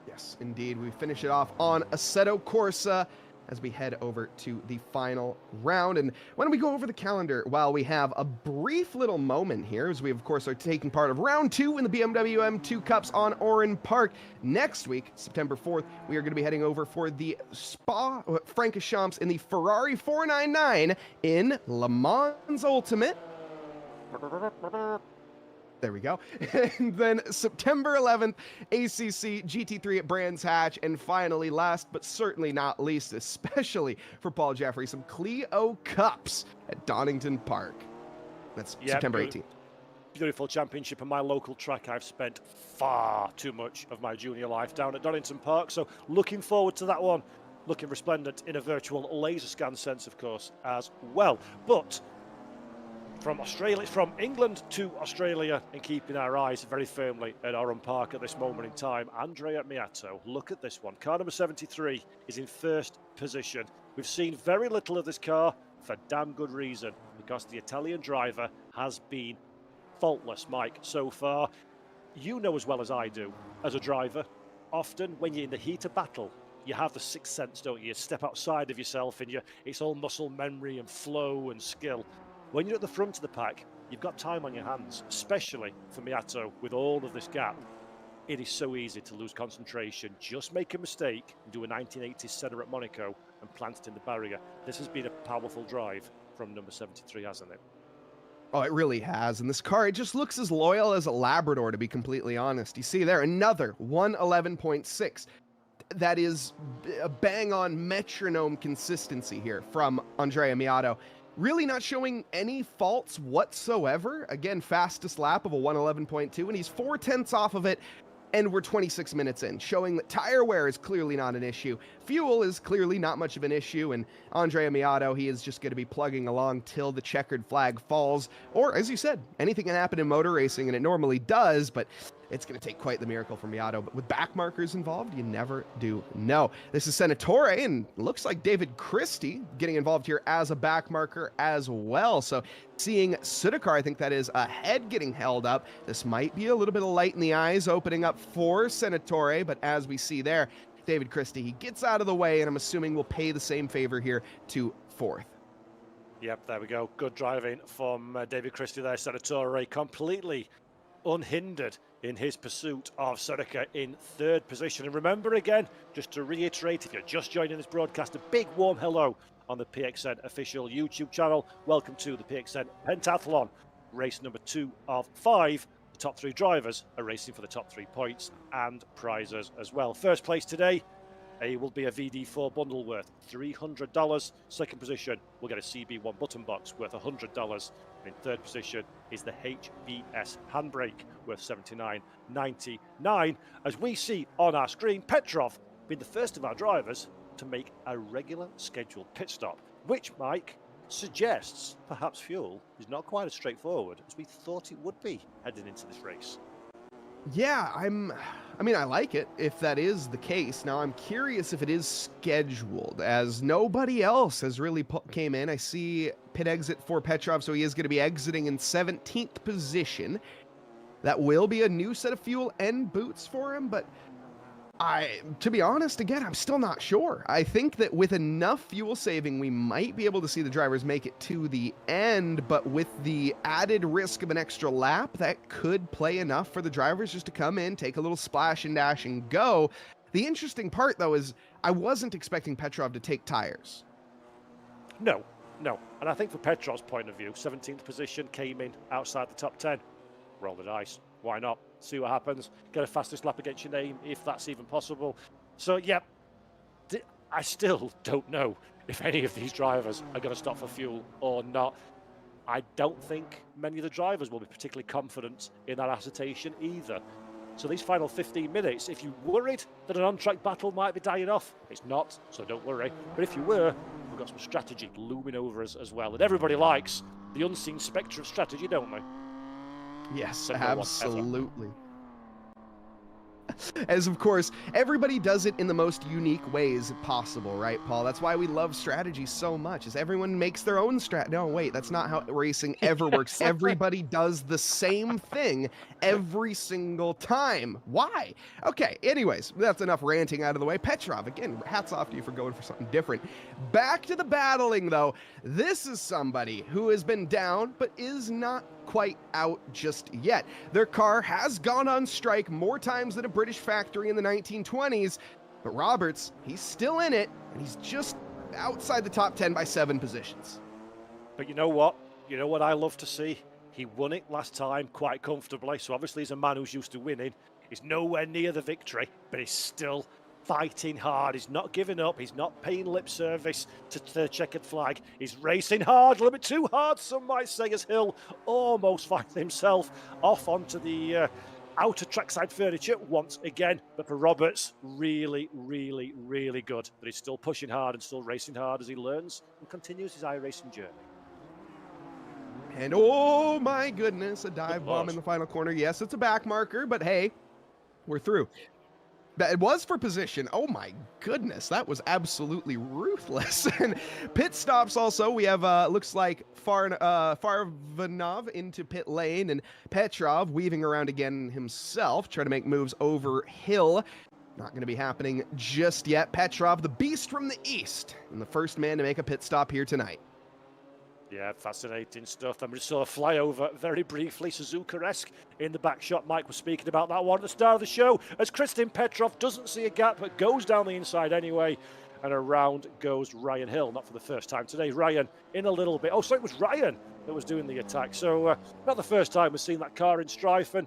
Yes, indeed. We finish it off on Assetto Corsa as we head over to the final round. And why don't we go over the calendar while we have a brief little moment here, as we, of course, are taking part of round 2 in the BMW M2 Cups on Oran Park. Next week, September 4th, we are going to be heading over for the Spa Francorchamps in the Ferrari 499 in Le Mans Ultimate. There we go. And then September 11th, ACC GT3 at Brands Hatch. And finally, last but certainly not least, especially for Paul Jeffrey, some Clio Cups at Donington Park. That's September 18th. Beautiful championship, and my local track. I've spent far too much of my junior life down at Donington Park, so looking forward to that one. Looking resplendent in a virtual laser scan sense, of course, as well. But from Australia, from England to Australia, and keeping our eyes very firmly at Oran Park at this moment in time, Andrea Miato. Look at this one. Car number 73 is in first position. We've seen very little of this car for damn good reason, because the Italian driver has been faultless, Mike, so far. You know as well as I do, as a driver, often when you're in the heat of battle, you have the sixth sense, don't you? You step outside of yourself and it's all muscle memory and flow and skill. When you're at the front of the pack, you've got time on your hands, especially for Miato with all of this gap. It is so easy to lose concentration. Just make a mistake and do a 1980s center at Monaco and plant it in the barrier. This has been a powerful drive from number 73, hasn't it? Oh, it really has. And this car, it just looks as loyal as a Labrador, to be completely honest. You see there, another 111.6. That is a bang-on metronome consistency here from Andrea Miato. Really not showing any faults whatsoever. Again, fastest lap of a 111.2, and he's 0.4 off of it. And we're 26 minutes in, showing that tire wear is clearly not an issue. Fuel is clearly not much of an issue, and Andrea Miato, he is just going to be plugging along till the checkered flag falls. Or, as you said, anything can happen in motor racing, and it normally does, but it's going to take quite the miracle for Miato. But with back markers involved, you never do know. This is Senatore, and looks like David Christie getting involved here as a back marker as well. So seeing Sudakar, I think that is ahead getting held up. This might be a little bit of light in the eyes opening up for Senatore, but as we see there, David Christie, he gets out of the way, and I'm assuming we'll pay the same favor here to fourth. Yep, there we go. Good driving from David Christie there. Senatore completely unhindered in his pursuit of Sudakar in third position. And remember again, just to reiterate, if you're just joining this broadcast, a big warm hello on the PXN official YouTube channel. Welcome to the PXN Pentathlon, race number 2 of 5. The top 3 drivers are racing for the top 3 points and prizes as well. First place today, it will be a VD4 bundle worth $300. Second position, we'll get a CB1 button box worth $100. In third position is the HVS handbrake worth $79.99. As we see on our screen, Petrov being the first of our drivers to make a regular scheduled pit stop, which, Mike, suggests perhaps fuel is not quite as straightforward as we thought it would be heading into this race. Yeah, I mean, I like it if that is the case. Now, I'm curious if it is scheduled, as nobody else has really came in. I see pit exit for Petrov, so he is going to be exiting in 17th position. That will be a new set of fuel and boots for him, but to be honest, again, I'm still not sure. I think that with enough fuel saving, we might be able to see the drivers make it to the end, but with the added risk of an extra lap, that could play enough for the drivers just to come in, take a little splash and dash and go. The interesting part, though, is I wasn't expecting Petrov to take tires. No. And I think from Petrov's point of view, 17th position came in outside the top 10. Roll the dice. Why not? See what happens. Get a fastest lap against your name, if that's even possible. So, yeah, I still don't know if any of these drivers are going to stop for fuel or not. I don't think many of the drivers will be particularly confident in that assertion either. So these final 15 minutes, if you worried that an on-track battle might be dying off, it's not, so don't worry. But if you were, we've got some strategy looming over us as well. And everybody likes the unseen spectre of strategy, don't they? Yes, absolutely. As, of course, everybody does it in the most unique ways possible, right, Paul? That's why we love strategy so much, is everyone makes their own No, wait, that's not how racing ever works. Everybody does the same thing every single time. Why? Okay, anyways, that's enough ranting out of the way. Petrov, again, hats off to you for going for something different. Back to the battling, though. This is somebody who has been down, but is not quite out just yet. Their car has gone on strike more times than a British factory in the 1920s, but Roberts, he's still in it, and he's just outside the top 10 by 7 positions. But you know what? You know what I love to see? He won it last time quite comfortably, so obviously he's a man who's used to winning. He's nowhere near the victory, but he's still fighting hard. He's not giving up. He's not paying lip service to the checkered flag. He's racing hard, a little bit too hard, some might say, as Hill almost finds himself off onto the outer trackside furniture once again. But for Roberts, really, really, really good that he's still pushing hard and still racing hard as he learns and continues his iRacing journey. And oh my goodness, a dive bomb in the final corner. Yes, it's a back marker, but hey, we're through. It was for position. Oh my goodness, that was absolutely ruthless. And pit stops also, we have, looks like Farvanov into pit lane, and Petrov weaving around again himself, trying to make moves over Hill. Not going to be happening just yet. Petrov, the beast from the east, and the first man to make a pit stop here tonight. Yeah, fascinating stuff. And we saw a flyover very briefly, Suzuka-esque in the back shot. Mike was speaking about that one at the start of the show, as Kristin Petrov doesn't see a gap, but goes down the inside anyway. And around goes Ryan Hill, not for the first time today. Ryan in a little bit. Oh, so it was Ryan that was doing the attack. So not the first time we've seen that car in strife. And,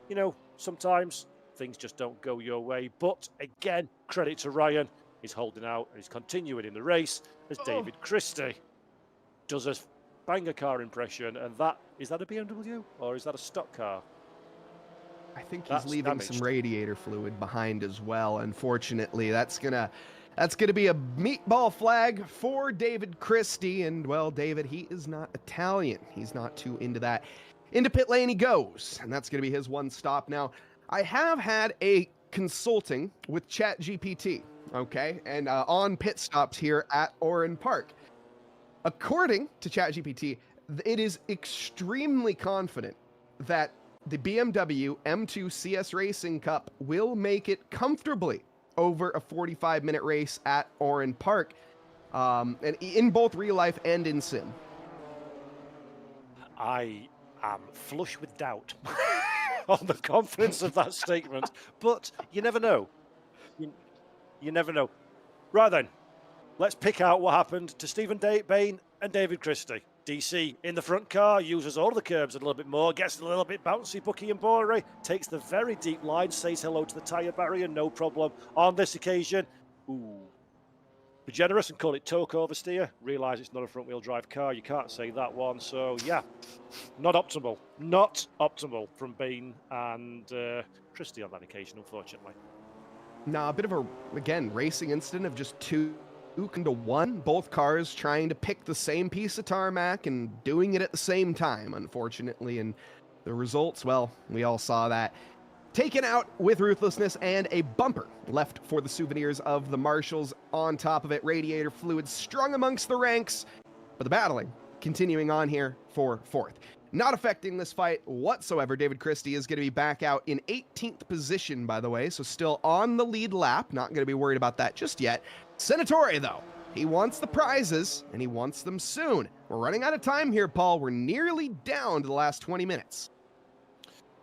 you know, sometimes things just don't go your way. But again, credit to Ryan. He's holding out and he's continuing in the race as David Christie does a banger car impression. And that, is that a BMW or is that a stock car? I think he's leaving some radiator fluid behind as well. Unfortunately, that's gonna be a meatball flag for David Christie. And well, David, he is not Italian. He's not too into that. Into pit lane he goes, and that's gonna be his one stop. Now, I have had a consulting with ChatGPT, okay, and on pit stops here at Oran Park. According to ChatGPT, it is extremely confident that the BMW M2 CS Racing Cup will make it comfortably over a 45-minute race at Oran Park, and in both real life and in sim. I am flush with doubt on the confidence of that statement, but you never know. You never know. Right then, let's pick out what happened to Stephen Bain and David Christie. DC in the front car, uses all the curbs a little bit more, gets a little bit bouncy, Bucky and Bory, takes the very deep line, says hello to the tyre barrier, no problem. On this occasion, be generous and call it torque oversteer. Realise it's not a front-wheel drive car, you can't say that one. So yeah, not optimal. Not optimal from Bain and Christie on that occasion, unfortunately. Nah, a bit of a, again, racing incident of just two into one, both cars trying to pick the same piece of tarmac and doing it at the same time, unfortunately. And the results, well, we all saw that. Taken out with ruthlessness, and a bumper left for the souvenirs of the marshals. On top of it, radiator fluid strung amongst the ranks, but the battling continuing on here for fourth. Not affecting this fight whatsoever. David Christie is going to be back out in 18th position, by the way, so still on the lead lap. Not going to be worried about that just yet. Senatore, though, he wants the prizes, and he wants them soon. We're running out of time here, Paul. We're nearly down to the last 20 minutes.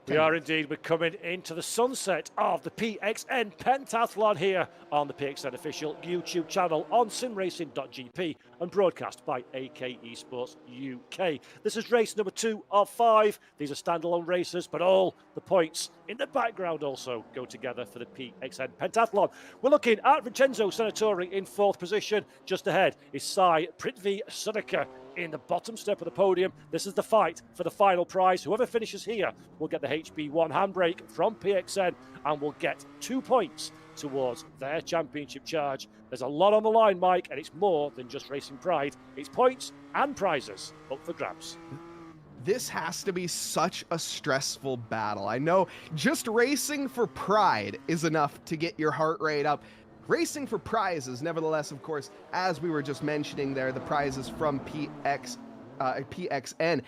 We are indeed. We're coming into the sunset of the PXN Pentathlon here on the PXN official YouTube channel on Simracing.GP and broadcast by AK Esports UK. This is race number 2 of 5. These are standalone races, but all the points in the background also go together for the PXN Pentathlon. We're looking at Vincenzo Senatore in 4th position. Just ahead is Sai Prithvi Sudhakar in the bottom step of the podium. This is the fight for the final prize. Whoever finishes here will get the HB1 handbrake from PXN and will get 2 points towards their championship charge. There's a lot on the line, Mike, and it's more than just racing pride. It's points and prizes up for grabs. This has to be such a stressful battle. I know just racing for pride is enough to get your heart rate up. Racing for prizes, nevertheless, of course, as we were just mentioning there, the prizes from PXN.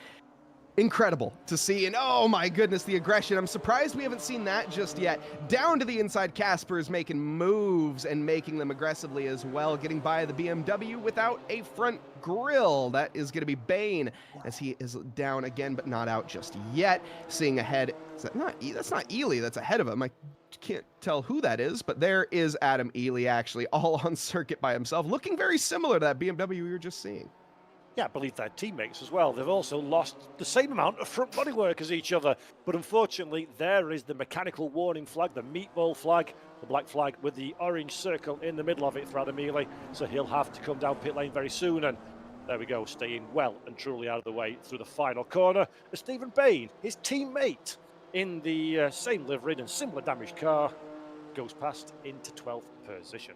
Incredible to see, and oh my goodness, the aggression. I'm surprised we haven't seen that just yet. Down to the inside, Casper is making moves and making them aggressively as well, getting by the BMW without a front grille. That is going to be Bain as he is down again, but not out just yet. Seeing ahead, that's not Ely, that's ahead of him. I can't tell who that is, but there is Adam Ely actually all on circuit by himself, looking very similar to that BMW we were just seeing. Yeah, I believe they're teammates as well. They've also lost the same amount of front bodywork as each other. But unfortunately, there is the mechanical warning flag, the meatball flag, the black flag with the orange circle in the middle of it for Adam Ely. So he'll have to come down pit lane very soon. And there we go, staying well and truly out of the way through the final corner. As Stephen Bain, his teammate in the same livery and similar damaged car, goes past into 12th position.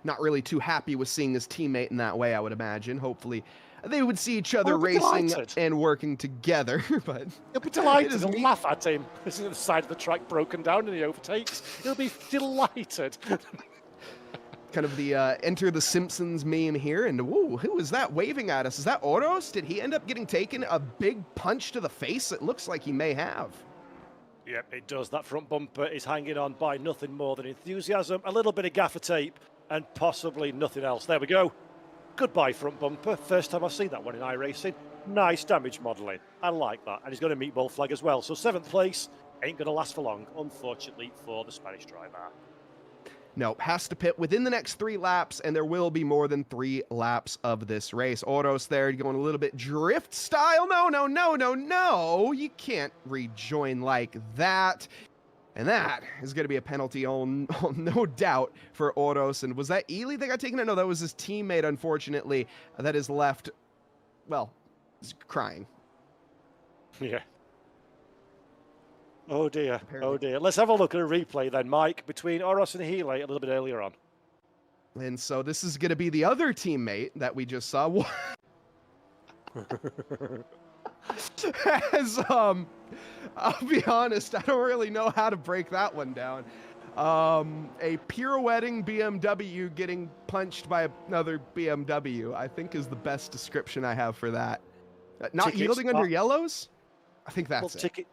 Not really too happy with seeing his teammate in that way, I would imagine. Hopefully they would see each other racing and working together. But he'll be delighted. He'll laugh at him. This is the side of the track broken down and he overtakes. He'll be delighted. Kind of the enter the Simpsons meme here. And whoa, who is that waving at us? Is that Oros? Did he end up getting taken a big punch to the face? It looks like he may have. Yep, it does. That front bumper is hanging on by nothing more than enthusiasm, a little bit of gaffer tape, and possibly nothing else. There we go. Goodbye front bumper. First time I've seen that one in iRacing. Nice damage modelling. I like that. And he's going to meet ball flag as well. So 7th place ain't going to last for long, unfortunately, for the Spanish driver. No, has to pit within the next 3 laps, and there will be more than 3 laps of this race. Oros there going a little bit drift style. No, no, no, no, no. You can't rejoin like that. And that is going to be a penalty on no doubt for Oros. And was that Ely that got taken out? No, that was his teammate, unfortunately, that is left, well, crying. Yeah. Oh dear, apparently. Oh dear. Let's have a look at a replay then, Mike, between Oros and Hele a little bit earlier on. And so this is going to be the other teammate that we just saw. As, I'll be honest, I don't really know how to break that one down. A pirouetting BMW getting punched by another BMW, I think is the best description I have for that. Not yielding under yellows? I think that's it.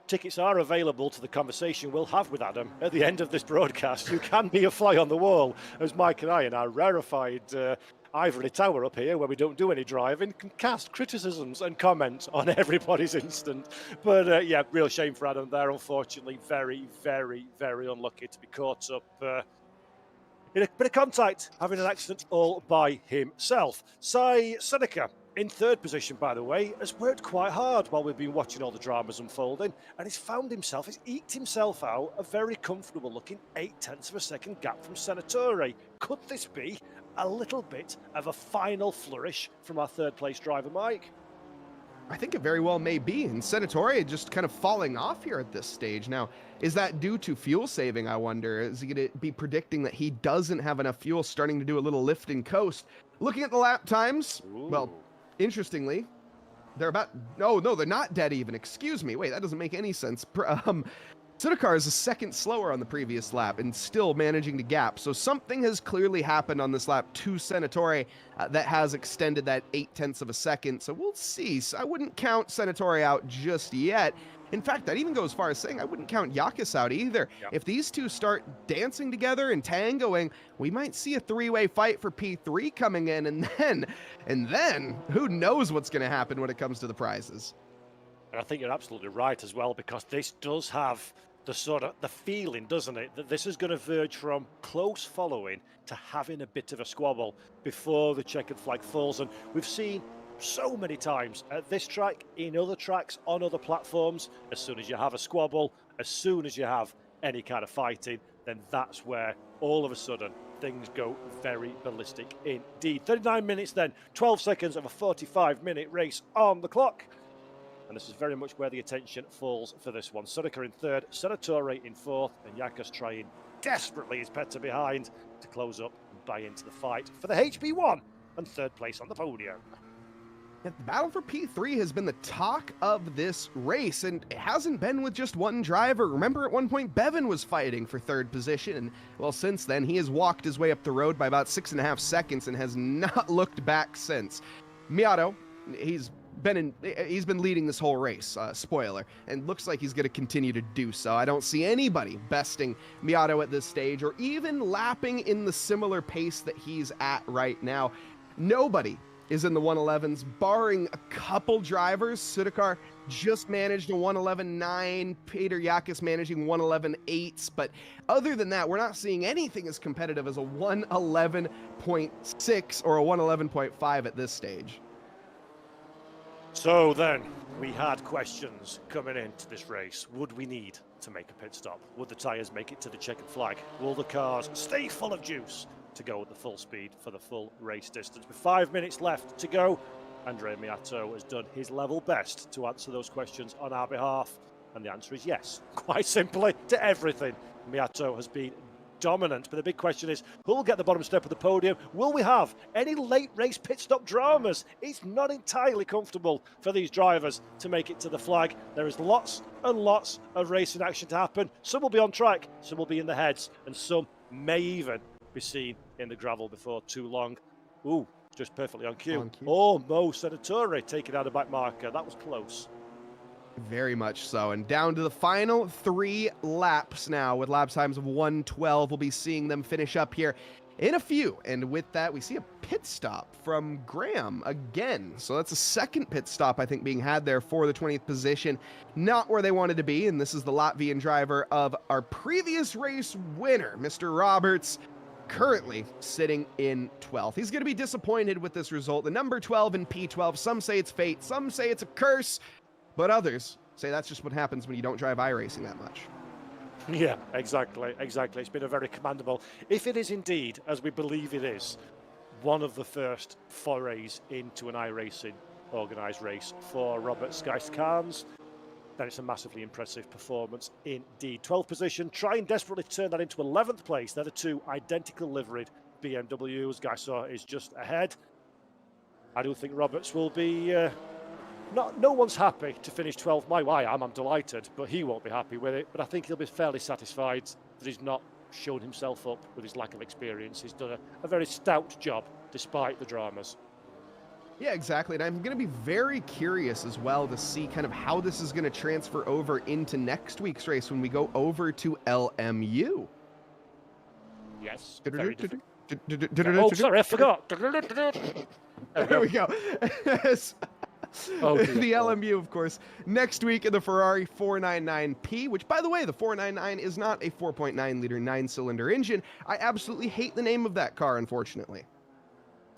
Tickets are available to the conversation we'll have with Adam at the end of this broadcast. You can be a fly on the wall, as Mike and I in our rarefied ivory tower up here, where we don't do any driving, can cast criticisms and comment on everybody's instant. But yeah, real shame for Adam there, unfortunately. Very, very, very unlucky to be caught up in a bit of contact, having an accident all by himself. Seneca, in 3rd position, by the way, has worked quite hard while we've been watching all the dramas unfolding, and he's eked himself out a very comfortable looking 0.8 of a second gap from Senatore. Could this be a little bit of a final flourish from our 3rd place driver, Mike? I think it very well may be, and Senatore just kind of falling off here at this stage. Now, is that due to fuel saving, I wonder? Is he going to be predicting that he doesn't have enough fuel, starting to do a little lift and coast? Looking at the lap times, well, interestingly, they're about... No, they're not dead even. Excuse me. Wait, that doesn't make any sense. Sudakar is a second slower on the previous lap and still managing to gap. So something has clearly happened on this lap to Senatore that has extended that 0.8 of a second. So we'll see. So I wouldn't count Senatore out just yet. In fact, I'd even go as far as saying I wouldn't count Yakas out either. Yep. If these two start dancing together and tangoing, we might see a 3-way fight for P3 coming in, and then who knows what's going to happen when it comes to the prizes. And I think you're absolutely right as well, because this does have the feeling, doesn't it, that this is going to verge from close following to having a bit of a squabble before the checkered flag falls. And we've seen so many times at this track, in other tracks, on other platforms, as soon as you have a squabble, as soon as you have any kind of fighting, then that's where all of a sudden things go very ballistic indeed. 39 minutes then, 12 seconds of a 45-minute race on the clock. And this is very much where the attention falls for this one. Sudaka in 3rd, Senatore in 4th, and Yakas trying desperately his Petta behind to close up and buy into the fight for the HB1 and 3rd place on the podium. Yeah, the battle for P3 has been the talk of this race, and it hasn't been with just one driver. Remember, at one point, Bevan was fighting for 3rd position, and, well, since then, he has walked his way up the road by about 6.5 seconds and has not looked back since. Miato, he's been leading this whole race, spoiler, and looks like he's going to continue to do so. I don't see anybody besting Miato at this stage, or even lapping in the similar pace that he's at right now. Nobody is in the 111s, barring a couple drivers. Sudakar just managed a 111.9, Peter Yakas managing 111.8s, but other than that, we're not seeing anything as competitive as a 111.6 or a 111.5 at this stage. So then, we had questions coming into this race. Would we need to make a pit stop? Would the tyres make it to the checkered flag? Will the cars stay full of juice to go at the full speed for the full race distance? With 5 minutes left to go, Andrea Miato has done his level best to answer those questions on our behalf. And the answer is yes, quite simply, to everything. Miato has been dominant, but the big question is, who will get the bottom step of the podium? Will we have any late race pit stop dramas? It's not entirely comfortable for these drivers to make it to the flag. There is lots and lots of racing action to happen. Some will be on track, some will be in the heads, and some may even be seen in the gravel before too long. Ooh, just perfectly on cue. Oh, Mo Senatore taking out a back marker. That was close. Very much so. And down to the final 3 laps now with lap times of 1:12. We'll be seeing them finish up here in a few. And with that, we see a pit stop from Graham again. So that's a second pit stop, I think, being had there for the 20th position. Not where they wanted to be. And this is the Latvian driver of our previous race winner, Mr. Roberts, currently sitting in 12th. He's going to be disappointed with this result. The number 12 in P12. Some say it's fate. Some say it's a curse. But others say that's just what happens when you don't drive iRacing that much. Yeah, exactly. It's been a very commendable, if it is indeed, as we believe it is, one of the first forays into an iRacing organised race for Robert Skyst-Carnes, then it's a massively impressive performance indeed. 12th position, trying desperately to turn that into 11th place. They're the 2 identical liveried BMWs. Gaisor is just ahead. I do think Roberts will be... No one's happy to finish 12th. I'm delighted, but he won't be happy with it. But I think he'll be fairly satisfied that he's not shown himself up with his lack of experience. He's done a very stout job despite the dramas. Yeah, exactly. And I'm going to be very curious as well to see kind of how this is going to transfer over into next week's race when we go over to LMU. Yes. Very different. Oh, sorry, I forgot. There we go. The LMU, of course, next week in the Ferrari 499P, which, by the way, the 499 is not a 4.9-liter 9-cylinder engine. I absolutely hate the name of that car, unfortunately.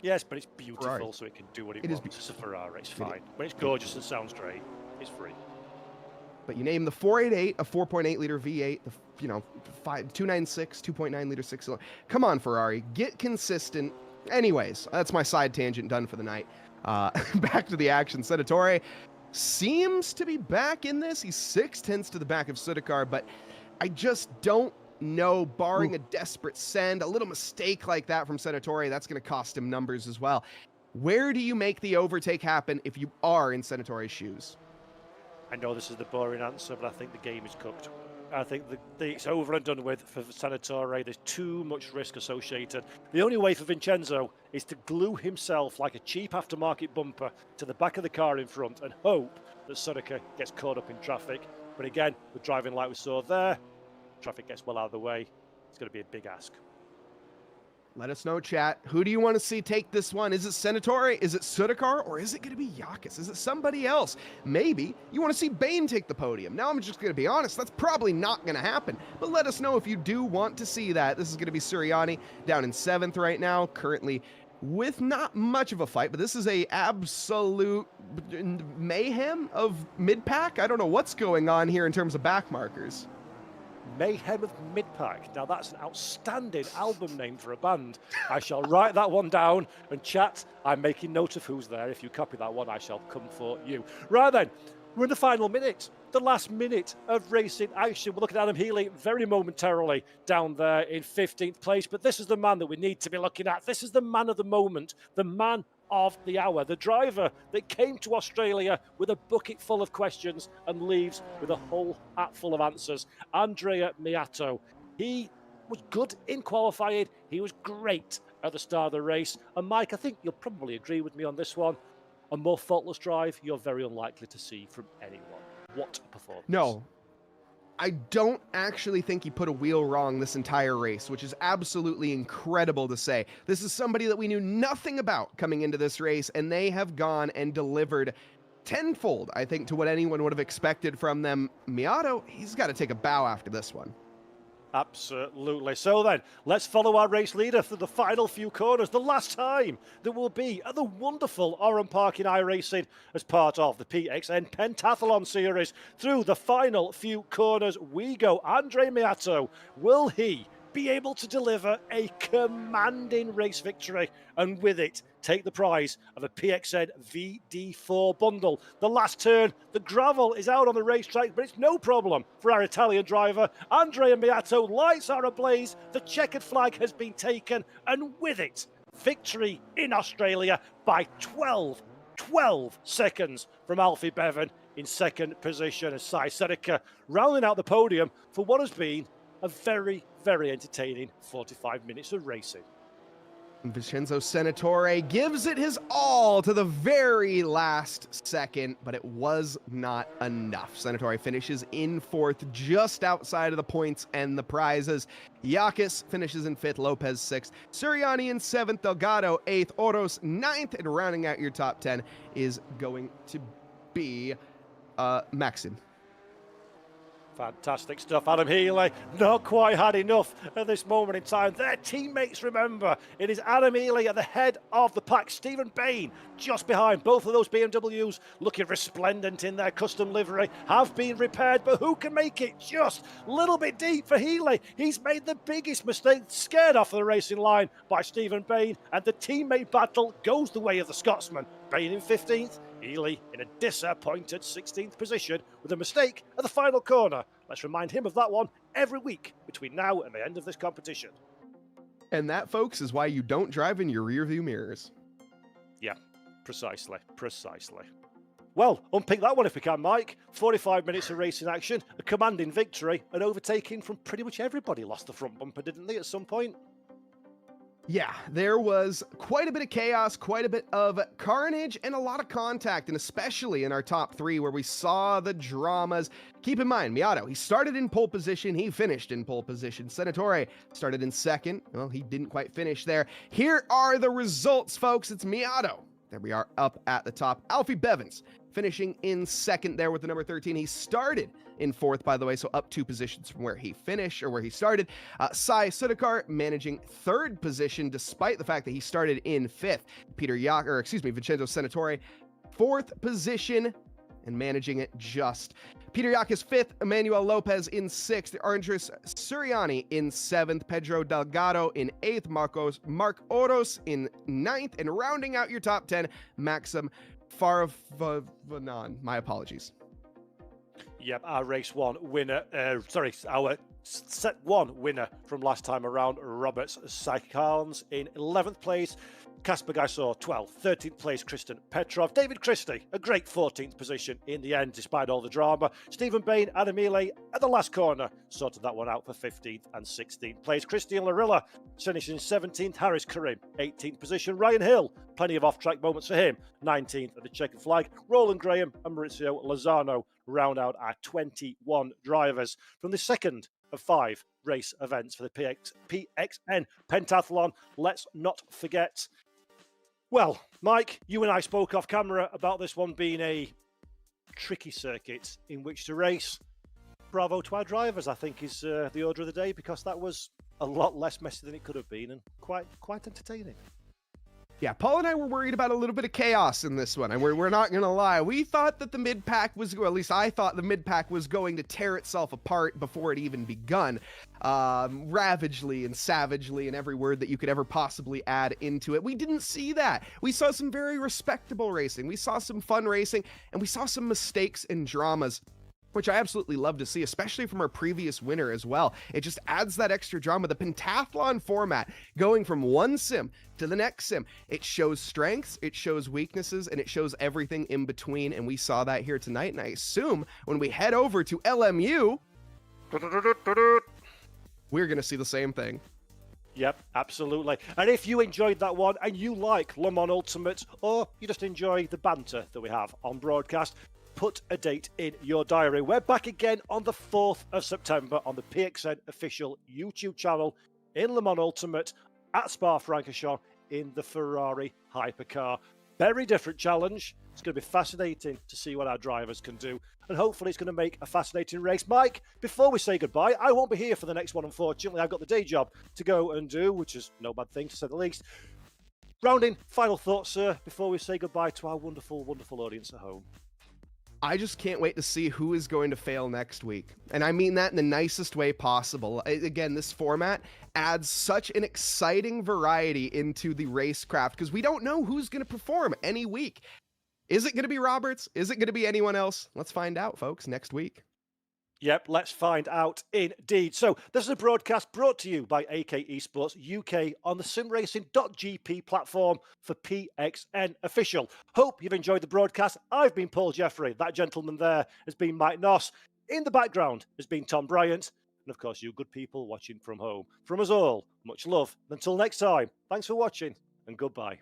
Yes, but it's beautiful, Ferrari. So it can do what it wants. It's a Ferrari, it's fine. When it's gorgeous and sounds great, it's free. But you name the 488 a 4.8-liter V8, the 296, 2.9-liter 6-cylinder. Come on, Ferrari, get consistent. Anyways, that's my side tangent done for the night. Back to the action. Senatore seems to be back in this. He's 6/10 to the back of Sudikar, but I just don't know, barring a desperate send, a little mistake like that from Senatore, that's going to cost him numbers as well. Where do you make the overtake happen if you are in Senatore's shoes? I know this is the boring answer, but I think the game is cooked. I think it's over and done with for Senatore. There's too much risk associated. The only way for Vincenzo is to glue himself like a cheap aftermarket bumper to the back of the car in front and hope that Sudica gets caught up in traffic. But again, with driving like we saw there, traffic gets well out of the way. It's going to be a big ask. Let us know, chat. Who do you want to see take this one? Is it Senatore? Is it Sudikar? Or is it going to be Yakas? Is it somebody else? Maybe you want to see Bane take the podium. Now, I'm just going to be honest. That's probably not going to happen. But let us know if you do want to see that. This is going to be Suriani down in 7th right now, currently with not much of a fight. But this is a absolute mayhem of mid-pack. I don't know what's going on here in terms of back markers. Mayhem of Mid-Pack. Now that's an outstanding album name for a band. I shall write that one down, and chat, I'm making note of who's there. If you copy that one, I shall come for you. Right then, we're in the final minute, the last minute of racing action. We're looking at Adam Healy very momentarily down there in 15th place, but this is the man that we need to be looking at. This is the man of the moment, the man of the hour, the driver that came to Australia with a bucket full of questions and leaves with a whole hat full of answers. Andrea Miato. He was good in qualifying. He was great at the start of the race. And Mike, I think you'll probably agree with me on this one. A more faultless drive, you're very unlikely to see from anyone. What a performance. No, I don't actually think he put a wheel wrong this entire race, which is absolutely incredible to say. This is somebody that we knew nothing about coming into this race, and they have gone and delivered tenfold, I think, to what anyone would have expected from them. Miato, he's got to take a bow after this one. Absolutely. So then, let's follow our race leader through the final few corners. The last time that we'll be at the wonderful Oran Park in iRacing as part of the PXN Pentathlon Series. Through the final few corners we go. Andre Miato, will he be able to deliver a commanding race victory and with it take the prize of a PXN VD4 bundle? The last turn, the gravel is out on the racetrack, but it's no problem for our Italian driver. Andrea Miato, lights are ablaze, the checkered flag has been taken, and with it, victory in Australia by 12 seconds from Alfie Bevan in second position, as Sai Sedeka rounding out the podium for what has been a very, very entertaining 45 minutes of racing. Vincenzo Senatore gives it his all to the very last second, but it was not enough. Senatore finishes in 4th, just outside of the points and the prizes. Yakis finishes in 5th, Lopez 6th, Suriani in 7th, Delgado 8th, Oros 9th, and rounding out your top 10 is going to be Maxim. Fantastic stuff. Adam Healy not quite had enough at this moment in time. Their teammates remember it is Adam Healy at the head of the pack. Stephen Bain just behind. Both of those BMWs looking resplendent in their custom livery have been repaired, but who can make it just a little bit deep for Healy? He's made the biggest mistake, scared off the racing line by Stephen Bain, and the teammate battle goes the way of the Scotsman. Bain in 15th, Healy in a disappointed 16th position with a mistake at the final corner. Let's remind him of that one every week between now and the end of this competition. And that, folks, is why you don't drive in your rearview mirrors. Yeah, precisely. Well, unpick that one if we can, Mike. 45 minutes of racing action, a commanding victory, and overtaking from pretty much everybody. Lost the front bumper, didn't they, at some point? Yeah, there was quite a bit of chaos, quite a bit of carnage, and a lot of contact, and especially in our top 3 where we saw the dramas. Keep in mind, Miato, he started in pole position, he finished in pole position. Senatore started in 2nd. Well, he didn't quite finish there. Here are the results, folks. It's Miato. There we are up at the top. Alfie Bevins finishing in 2nd there with the number 13. He started in 4th, by the way, so up 2 positions from where he finished, or where he started. Sai Sudakar managing 3rd position, despite the fact that he started in 5th. Vincenzo Senatore, 4th position, and managing it just. Peter Yakis 5th, Emmanuel Lopez in 6th, Andres Suriani in 7th, Pedro Delgado in 8th, Mark Oros in 9th, and rounding out your top 10, Maxim Faravanan. My apologies. Yep, our race 1 winner, our set 1 winner from last time around, Roberts Saikans in 11th place, Kasper Gaisor 12th, 13th place Kristen Petrov, David Christie a great 14th position in the end despite all the drama, Stephen Bain, Adam Healy at the last corner sorted that one out for 15th and 16th place, Christian Larilla finishing 17th, Harris Karim 18th position, Ryan Hill plenty of off-track moments for him, 19th at the checkered flag, Roland Graham and Maurizio Lozano round out our 21 drivers from the second of 5 race events for the PXN Pentathlon. Let's not forget. Well, Mike, you and I spoke off camera about this one being a tricky circuit in which to race. Bravo to our drivers, I think, is the order of the day, because that was a lot less messy than it could have been and quite entertaining. Yeah, Paul and I were worried about a little bit of chaos in this one, and we're not going to lie. We thought that the mid-pack was, or at least I thought the mid-pack was going to tear itself apart before it even begun, ravagely and savagely, and every word that you could ever possibly add into it. We didn't see that. We saw some very respectable racing. We saw some fun racing, and we saw some mistakes and dramas, which I absolutely love to see, especially from our previous winner as well. It just adds that extra drama. The pentathlon format, going from one sim to the next sim, it shows strengths, it shows weaknesses, and it shows everything in between, and we saw that here tonight, and I assume when we head over to LMU, we're going to see the same thing. Yep, absolutely. And if you enjoyed that one and you like Le Mans Ultimate, or you just enjoy the banter that we have on broadcast, put a date in your diary. We're back again on the 4th of September on the PXN official YouTube channel in Le Mans Ultimate at Spa-Francorchamps in the Ferrari hypercar. Very different challenge. It's going to be fascinating to see what our drivers can do, and hopefully it's going to make a fascinating race. Mike, before we say goodbye, I won't be here for the next one, unfortunately. I've got the day job to go and do, which is no bad thing to say the least. Rounding, final thoughts, sir, before we say goodbye to our wonderful, wonderful audience at home. I just can't wait to see who is going to fail next week. And I mean that in the nicest way possible. Again, this format adds such an exciting variety into the racecraft because we don't know who's going to perform any week. Is it going to be Roberts? Is it going to be anyone else? Let's find out, folks, next week. Yep, let's find out indeed. So this is a broadcast brought to you by AK Esports UK on the Simracing.GP platform for PXN Official. Hope you've enjoyed the broadcast. I've been Paul Jeffrey. That gentleman there has been Mike Noss. In the background has been Tom Bryant. and of course, you good people watching from home. From us all, much love. Until next time, thanks for watching, and goodbye.